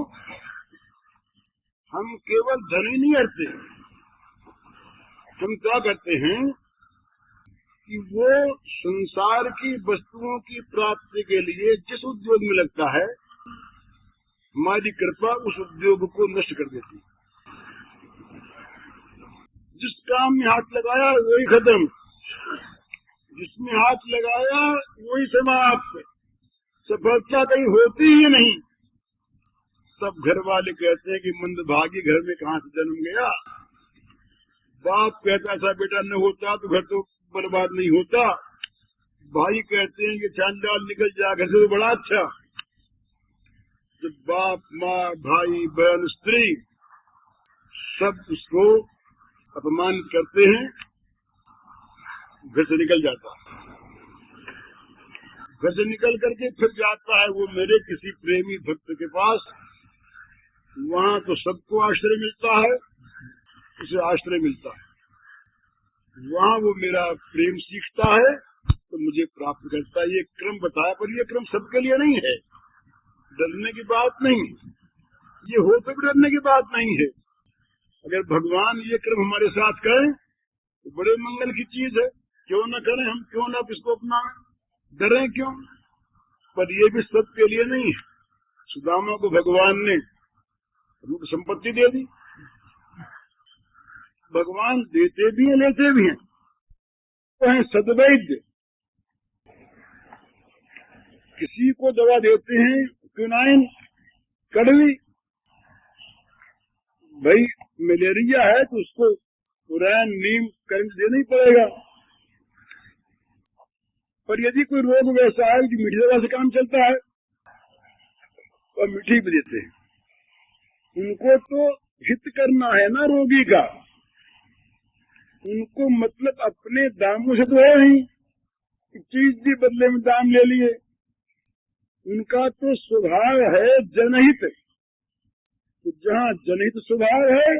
हम केवल धन ही नहीं हरते, हम क्या करते हैं कि वो संसार की वस्तुओं की प्राप्ति के लिए जिस उद्योग में लगता है हमारी कृपा उस उद्योग को नष्ट कर देती है। जिस काम में हाथ लगाया वही खत्म, जिसमें हाथ लगाया वही समाप्त, सफलता कहीं होती ही नहीं। सब घर वाले कहते हैं कि मंदभागी घर में कहाँ से जन्म गया। बाप कहता ऐसा बेटा न होता तो घर तो बर्बाद नहीं होता। भाई कहते हैं कि चांडाल निकल जाए घर से तो बड़ा अच्छा। जब बाप माँ भाई बहन स्त्री सब उसको अपमानित करते हैं, घर से निकल जाता है। घर से निकल करके फिर जाता है वो मेरे किसी प्रेमी भक्त के पास। वहाँ तो सबको आश्रय मिलता है, उसे आश्रय मिलता है। वहाँ वो मेरा प्रेम सीखता है तो मुझे प्राप्त करता है। ये क्रम बताया, पर ये क्रम सबके लिए नहीं है। डरने की बात नहीं, ये हो तो भी डरने की बात नहीं है। अगर भगवान ये क्रम हमारे साथ करें तो बड़े मंगल की चीज है। क्यों न करें, हम क्यों न इसको अपना डरें क्यों? पर ये भी सबके लिए नहीं है। सुदामा को भगवान ने रूप संपत्ति दे दी। भगवान देते भी हैं लेते भी हैं। तो है सद्वैद्य, किसी को दवा देते हैं क्विनाइन कड़वी, भाई मलेरिया है तो उसको पुरान नीम करंट देना ही पड़ेगा। पर यदि कोई रोग वैसा है कि मीठी दवा से काम चलता है और मीठी भी देते हैं। उनको तो हित करना है ना रोगी का, उनको मतलब अपने दामों से तो है नहीं, चीज भी बदले में दाम ले लिए। उनका तो स्वभाव है जनहित। तो जहाँ जनहित स्वभाव है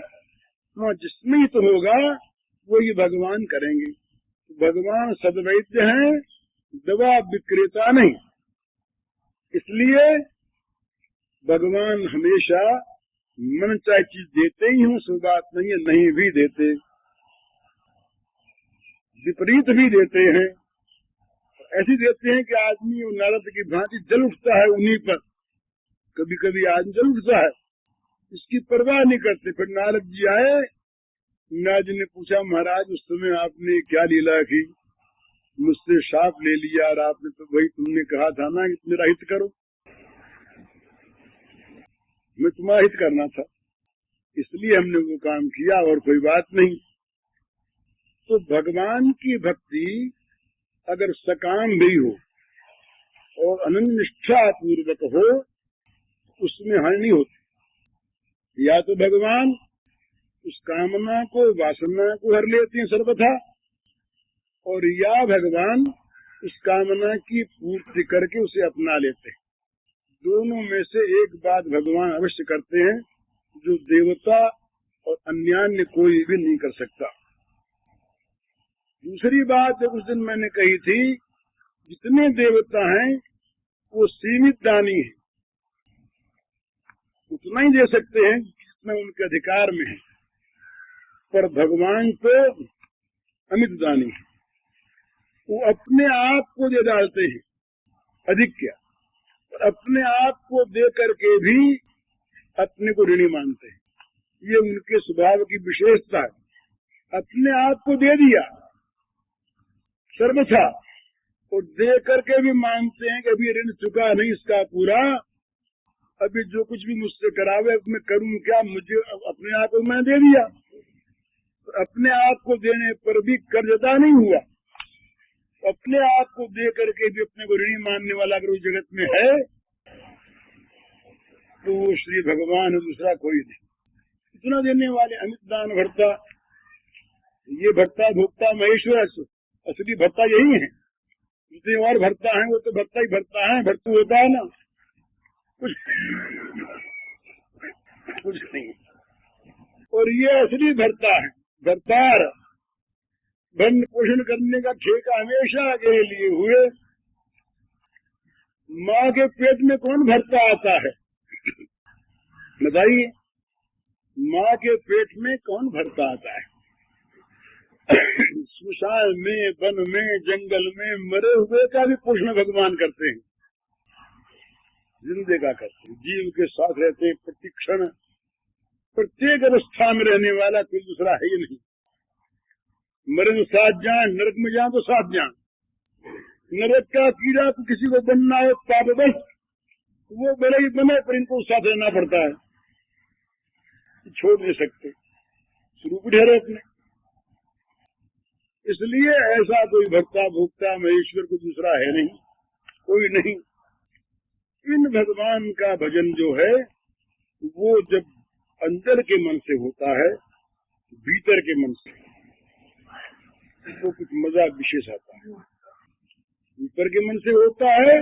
वहाँ जिसमें हित होगा वो ये भगवान करेंगे। तो भगवान सद्वैद्य हैं, दवा विक्रेता नहीं। इसलिए भगवान हमेशा मन चाहे चीज देते ही हूँ, सो बात नहीं है, नहीं भी देते, विपरीत भी देते हैं। ऐसी देते हैं कि आदमी नारद की भांति जल उठता है उन्हीं पर। कभी कभी आदमी जल उठता है, इसकी परवाह नहीं करते। फिर नारद जी आए, नारद जी ने पूछा महाराज उस समय आपने क्या लीला की, मुझसे शाप ले लिया और आपने तो वही तुमने कहा था ना कि मेरा हित करो। मैं तुम्हारा हित करना था, इसलिए हमने वो काम किया और कोई बात नहीं। तो भगवान की भक्ति अगर सकाम भी हो और अनन्य निष्ठा पूर्वक हो, उसमें हानि नहीं होती। या तो भगवान उस कामना को वासना को हर लेते हैं सर्वथा, और या भगवान उस कामना की पूर्ति करके उसे अपना लेते हैं। दोनों में से एक बात भगवान अवश्य करते हैं जो देवता और अन्यान्य कोई भी नहीं कर सकता। दूसरी बात उस दिन मैंने कही थी, जितने देवता हैं वो सीमित दानी है, उतना ही दे सकते हैं जितना उनके अधिकार में है। पर भगवान तो अमित दानी है, वो अपने आप को दे डालते हैं, अधिक क्या, पर अपने आप को दे करके भी अपने को ऋणी मानते हैं। ये उनके स्वभाव की विशेषता है। अपने आप को दे दिया सर्वथा, और दे करके भी मानते हैं कि अभी ऋण चुका नहीं इसका पूरा, अभी जो कुछ भी मुझसे करावे मैं करूं क्या, मुझे अपने आप को मैं दे दिया। तो अपने आप को देने पर भी कर्जदा नहीं हुआ। अपने आप को दे करके भी अपने को ऋणी मानने वाला अगर उस जगत में है तो वो श्री भगवान है, दूसरा कोई नहीं। इतना देने वाले अमित दान भरता, ये भक्ता भोक्ता महेश्वर, असली भक्ता यही है। जितने और भरता है वो तो भरता ही भरता है, भरतू होता है ना, कुछ नहीं। और ये असली भरता है, भरतार। भरण पोषण करने का ठेका हमेशा के लिए हुए। माँ के पेट में कौन भरता आता है बताइए? माँ के पेट में कौन भरता आता है? सुशान में, वन में, जंगल में मरे हुए का भी पोषण भगवान करते हैं, जिंदे का करते हैं। जीव के साथ रहते हैं प्रतिक्षण, प्रत्येक अवस्था में रहने वाला कोई दूसरा है ही नहीं। मरे तो साथ जान, नरक में जाए तो साथ जान। नरक का कीड़ा तो किसी को बनना हो पाप बस, वो बड़े ही बने, पर इनको साथ रहना पड़ता है, छोड़ नहीं सकते, शुरू भी ठहरे अपने। इसलिए ऐसा कोई भक्ता भोक्ता महेश्वर को दूसरा है नहीं, कोई नहीं। इन भगवान का भजन जो है वो जब अंदर के मन से होता है, भीतर के मन से, तो कुछ मजा विशेष आता है। ऊपर के मन से होता है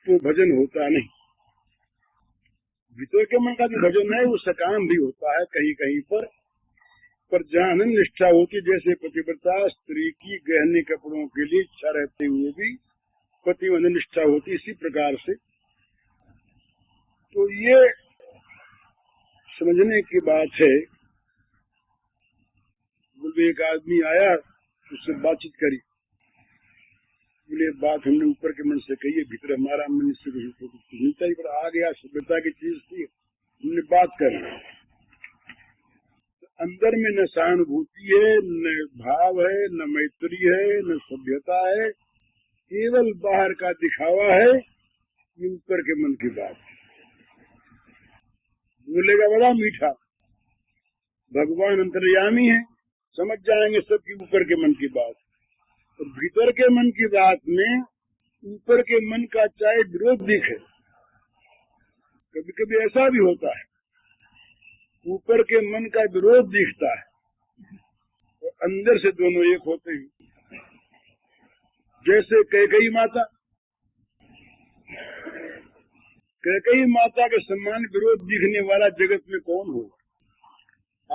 तो भजन होता नहीं। भीतर के मन का जो भजन है वो सकाम भी होता है कहीं कहीं पर जहाँ अनन्य निष्ठा होती, जैसे पतिव्रता स्त्री की गहने कपड़ों के लिए इच्छा रहते हुए भी पति में अनन्य निष्ठा होती, इसी प्रकार से। तो ये समझने की बात है। बोले एक आदमी आया, उससे बातचीत करी, बोले बात हमने ऊपर के मन से कही है, भीतर हमारा मन इससे कुछ नहीं चाहिए, पर आ गया सभ्यता की चीज थी, हमने बात करी। अंदर में न सहानुभूति है, न भाव है, न मैत्री है, न सभ्यता है, केवल बाहर का दिखावा है। ये ऊपर के मन की बात बोलेगा बड़ा मीठा, भगवान अंतर्यामी है, समझ जाएंगे सबकी ऊपर के मन की बात। और भीतर के मन की बात में ऊपर के मन का चाहे विरोध दिखे, कभी कभी ऐसा भी होता है, ऊपर के मन का विरोध दिखता है और अंदर से दोनों एक होते हैं। जैसे कैकेयी माता, कैकेयी माता के समान विरोध दिखने वाला जगत में कौन होगा?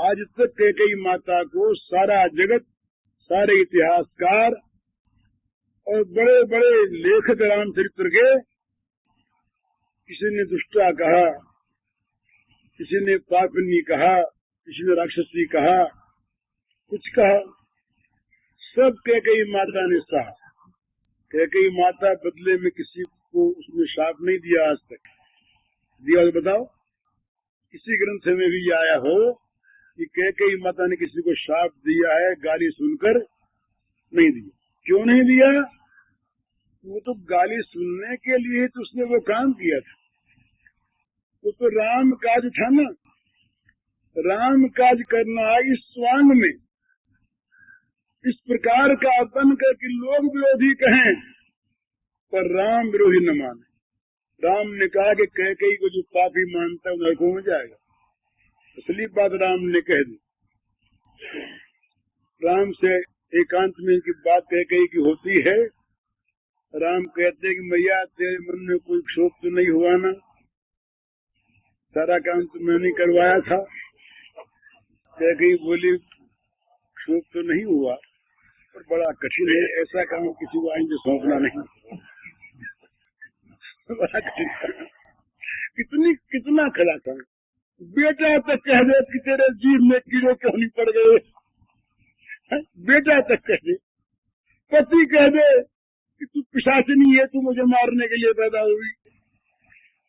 आज तक कैकेयी माता को सारा जगत, सारे इतिहासकार और बड़े बड़े लेखक रामचरित्र के, किसी ने दुष्टा कहा, किसी ने पापिनी कहा, किसी ने राक्षसी कहा, कुछ कहा, सब कैकेयी माता ने सहा। कैकेयी माता बदले में किसी को उसने शाप नहीं दिया, आज तक दिया तो बताओ? किसी ग्रंथ में भी आया हो कि कैकेयी माता ने किसी को शाप दिया है गाली सुनकर? नहीं दिया। क्यों नहीं दिया? वो तो गाली सुनने के लिए तो उसने वो काम किया था, वो तो राम काज था ना। राम काज करना इस स्वांग में, इस प्रकार का बन कर कि लोग विरोधी कहें पर राम विरोधी न माने। राम ने कहा कि कैकेयी को जो पापी मानता है नरकों में जाएगा, असली बात राम ने कह दी। राम से एकांत में की बात कैकेयी की होती है, राम कहते कि मैया तेरे मन में कोई क्षोभ तो नहीं हुआ ना, सारा काम तो मैंने करवाया था। कैकेयी बोली क्षोभ तो नहीं हुआ, पर बड़ा कठिन है, ऐसा काम किसी को आएंगे सौंपना नहीं। बड़ा कठिन, कितना खड़ा था। बेटा तक कह दे कि तेरे जीभ में कीड़े क्यों नहीं पड़ गए, बेटा तक कह दे। पति कह दे कि तू पिशाचिनी है, तू मुझे मारने के लिए पैदा हुई।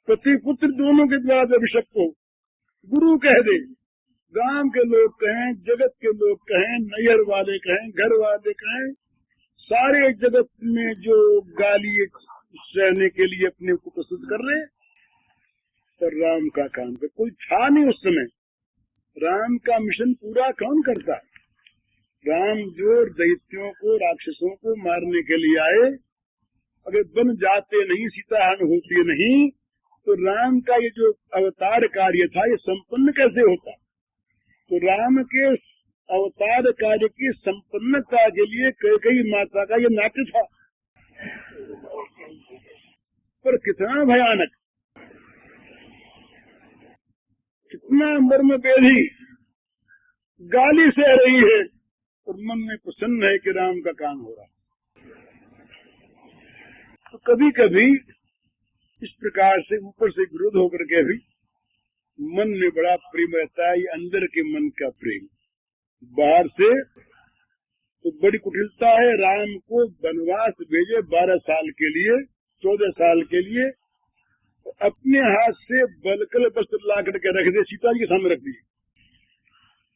पति पुत्र दोनों के द्वारा अभिषक्त हो। गुरु कह दे, गांव के लोग कहें, जगत के लोग कहें, नैहर वाले कहें, घर वाले कहें, सारे जगत में जो गाली सहने के लिए अपने को प्रस्तुत कर रहे, पर राम का काम कर कोई था नहीं उस समय। राम का मिशन पूरा कौन करता? राम जो दैत्यों को, राक्षसों को मारने के लिए आए, अगर बन जाते नहीं, सीता हन होती नहीं, तो राम का ये जो अवतार कार्य था ये संपन्न कैसे होता? तो राम के अवतार कार्य की संपन्नता के लिए कैकेयी माता का ये नाट्य था। पर कितना भयानक, कितना मर्म बेधी गाली सह रही है और मन में प्रसन्न है कि राम का काम हो रहा है। तो कभी कभी इस प्रकार से ऊपर से विरोध होकर के भी मन में बड़ा प्रेम रहता है। ये अंदर के मन का प्रेम, बाहर से तो बड़ी कुटिलता है। राम को वनवास भेजे 12 साल के लिए, 14 साल के लिए, तो अपने हाथ से बलकल वस्त्र ला करके रख दे, सीता जी के सामने रख दिए।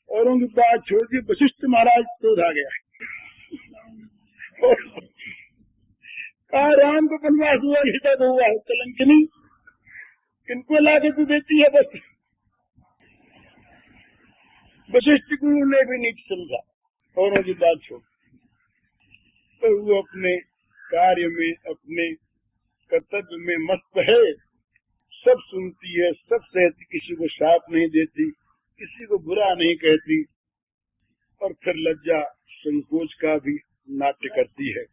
औरों की बात छोड़ दी, वशिष्ठ महाराज क्रोध आ गया। कहा राम को वनवास हुआ, सीता को हुआ, कलंकिनी किनको ला के तू देती है? बस वशिष्ठ को ने भी नीच समझा, औरों की बात छोड़। तो वो अपने कार्य में, अपने कर्तव्य में मस्त है, सब सुनती है, सब सहती, किसी को शाप नहीं देती, किसी को बुरा नहीं कहती, और फिर लज्जा संकोच का भी नाट्य करती है।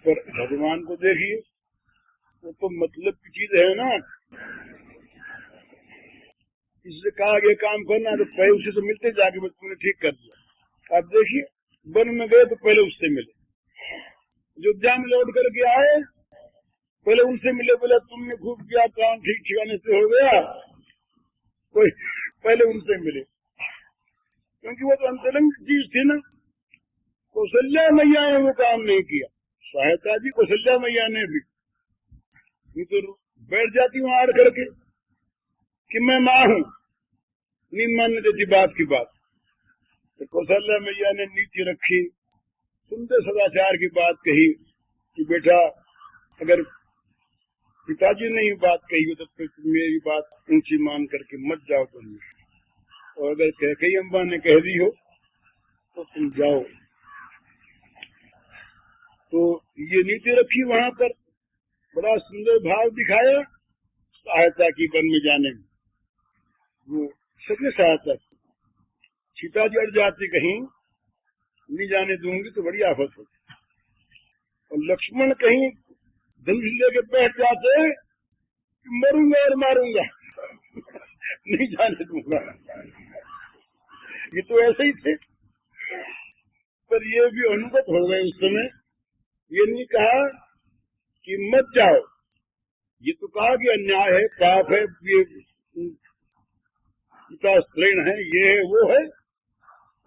पर भगवान को देखिए, वो तो मतलब की चीज है ना। इससे कहा ये काम करना, तो पहले उसी से मिलते जाके बस तुमने ठीक कर दिया। आप देखिए वन में गए तो पहले उससे मिले, अयोध्या में लौट करके आए पहले उनसे मिले, बोले तुमने खूब किया काम, ठीक ठिकाने से हो गया, कोई पहले उनसे मिले, क्योंकि वो तो अंतरंग चीज थी ना। कौशल्या मैया ने वो काम नहीं किया, सहायता जी कौशल्या मैया ने भी, नहीं तो बैठ जाती वहां आड़ करके कि मैं माँ हूँ, नहीं मान देती बात की बात। तो कौशल्या मैया ने नीति रखी, सुंदर सदाचार की बात कही कि बेटा अगर पिताजी ने ये बात कही हो तो फिर मेरी बात ऊंची मान करके मत जाओ तुम, और अगर कैकेयी अम्बा ने कह दी हो तो तुम जाओ। तो ये नीति रखी वहां पर, बड़ा सुंदर भाव दिखाया सहायता की वन में जाने में। वो सबने सहायता, सीता जी अड़ जाती कहीं नहीं जाने दूंगी तो बड़ी आफत होती, और लक्ष्मण कहीं धनुष लेके बैठ जाते, मरूंगा और मारूंगा नहीं जाने दूंगा। ये तो ऐसे ही थे, पर ये भी अनुभव हो गए उस समय। ये नहीं कहा कि मत जाओ, ये तो कहा कि अन्याय है, पाप है, ये पिता स्त्रीण है, ये है वो है,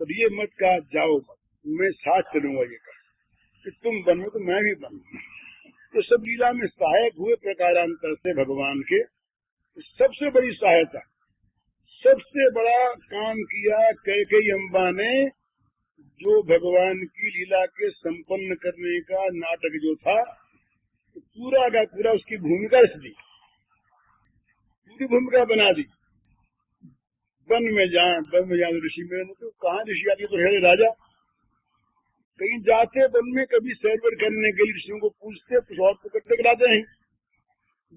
पर ये मत कहा जाओ, मैं साथ चलूंगा। ये कहा कि तुम बनो तो मैं भी बनूंगा। तो सब लीला में सहायक हुए प्रकारांतर से भगवान के। सबसे बड़ी सहायता, सबसे बड़ा काम किया कैकेयी अम्बा ने, जो भगवान की लीला के संपन्न करने का नाटक जो था, तो पूरा का पूरा उसकी भूमिका रच दी, पूरी भूमिका बना दी। वन में जाए ऋषि में तो कहाँ ऋषि आदि तो है राजा, कहीं जाते वन में कभी सैर करने के लिए ऋषियों को पूछते, कुछ और पकड़ के लाते हैं।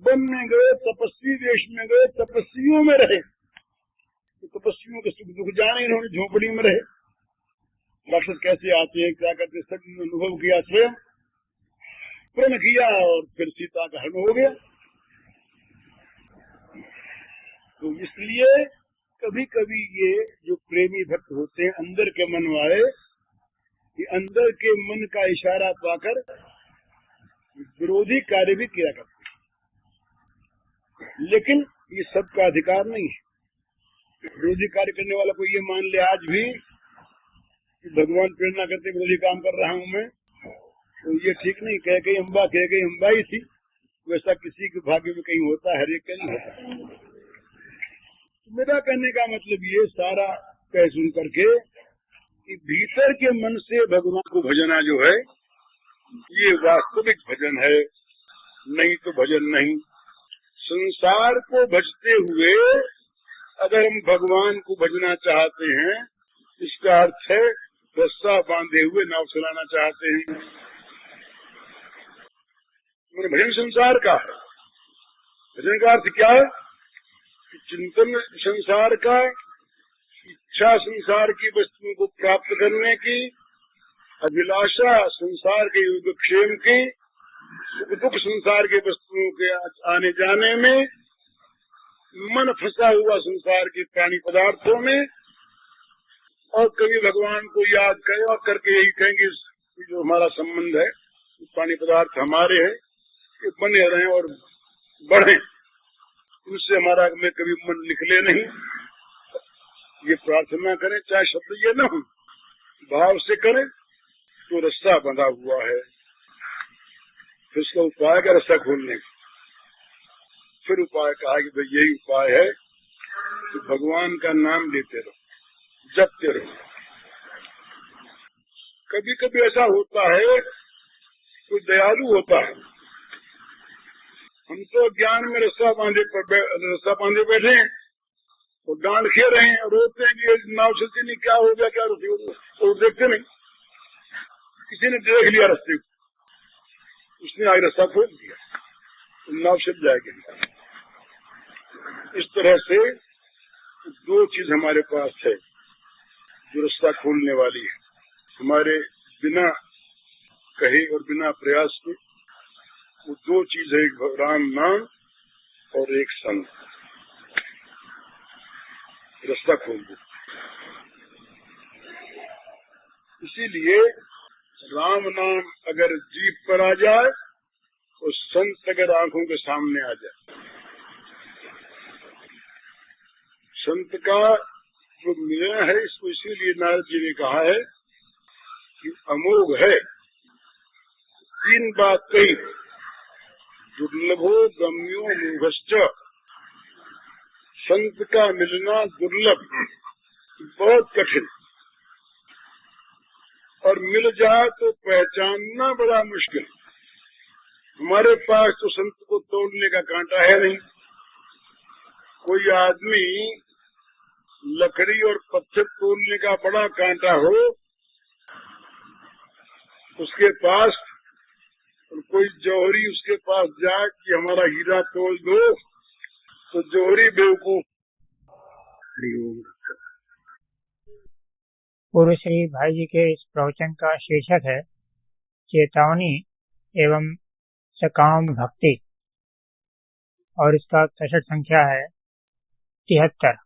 वन में गए, तपस्वी देश में गए, तपस्वियों में रहे, तो तपस्वियों के सुख दुख जाने, इन्होंने झोपड़ी में रहे। राक्षस कैसे आते हैं, क्या करते, सब अनुभव किया, स्वयं प्रण किया, और फिर सीता का हरण हो गया। तो इसलिए कभी कभी ये जो प्रेमी भक्त होते हैं, अंदर के मन वाले, ये अंदर के मन का इशारा पाकर विरोधी कार्य भी किया करते हैं। लेकिन ये सबका अधिकार नहीं है। विरोधी कार्य करने वाला को ये मान ले आज भी कि भगवान प्रेरणा करते विरोधी काम कर रहा हूं मैं, तो ये ठीक नहीं। कैकेयी अम्बा ही थी, वैसा किसी के भाग्य में कहीं होता है, हर एक का नहीं होता। मेरा कहने का मतलब ये सारा कह सुन करके कि भीतर के मन से भगवान को भजना जो है, ये वास्तविक भजन है, नहीं तो भजन नहीं। संसार को भजते हुए अगर हम भगवान को भजना चाहते हैं, इसका अर्थ है रस्सा बांधे हुए नाव चलाना चाहते हैं। मेरे भजन संसार का है। भजन का अर्थ क्या है? चिंतन संसार का, इच्छा संसार की वस्तुओं को प्राप्त करने की, अभिलाषा संसार के योगक्षेम की, सुख दुख संसार के वस्तुओं के आने जाने में, मन फंसा हुआ संसार के प्राणी पदार्थों में, और कभी भगवान को याद करें और करके यही कहेंगे जो हमारा संबंध है, प्राणी पदार्थ हमारे हैं, कि बने रहें और बढ़े, उससे हमारा में कभी मन निकले नहीं। ये प्रार्थना करें, चाहे शब्द ये न हो, भाव से करें तो रास्ता बंधा हुआ है। फिर उसका उपाय का रास्ता खोलने का, फिर उपाय कहा कि भाई यही उपाय है कि भगवान का नाम लेते रहो, जपते रहो। कभी कभी ऐसा होता है, कोई दयालु होता है, हम तो ज्ञान में रास्ता बांधे बैठे हैं और डांड खे रहे हैं, रोते हैं कि नाव चलती नहीं, क्या हो गया, क्या रोती हो, और देखते नहीं। किसी ने देख लिया रास्ते को, उसने आगे रास्ता खोल दिया, तो नाव चल जाएगी। इस तरह से दो चीज हमारे पास है जो रास्ता खोलने वाली है, हमारे बिना कहे और बिना प्रयास के। वो दो चीज है, एक राम नाम और एक संग, रास्ता खोल दो। इसीलिए राम नाम अगर जीभ पर आ जाए और संत अगर आंखों के सामने आ जाए, संत का जो मिलन है, इसको इसीलिए नारद जी ने कहा है कि अमोघ है। तीन बात कही, दुर्लभो गम्यो मोघश्च, संत का मिलना दुर्लभ, बहुत कठिन, और मिल जाए तो पहचानना बड़ा मुश्किल। हमारे पास तो संत को तोड़ने का कांटा है नहीं। कोई आदमी लकड़ी और पत्थर तोड़ने का बड़ा कांटा हो उसके पास, और कोई जौहरी उसके पास जाए कि हमारा हीरा तोड़ दो, तो जौहरी बेवकूफ। पूर्व श्री भाई जी के इस प्रवचन का शीर्षक है चेतावनी एवं सकाम भक्ति, और इसका कैसेट संख्या है 73।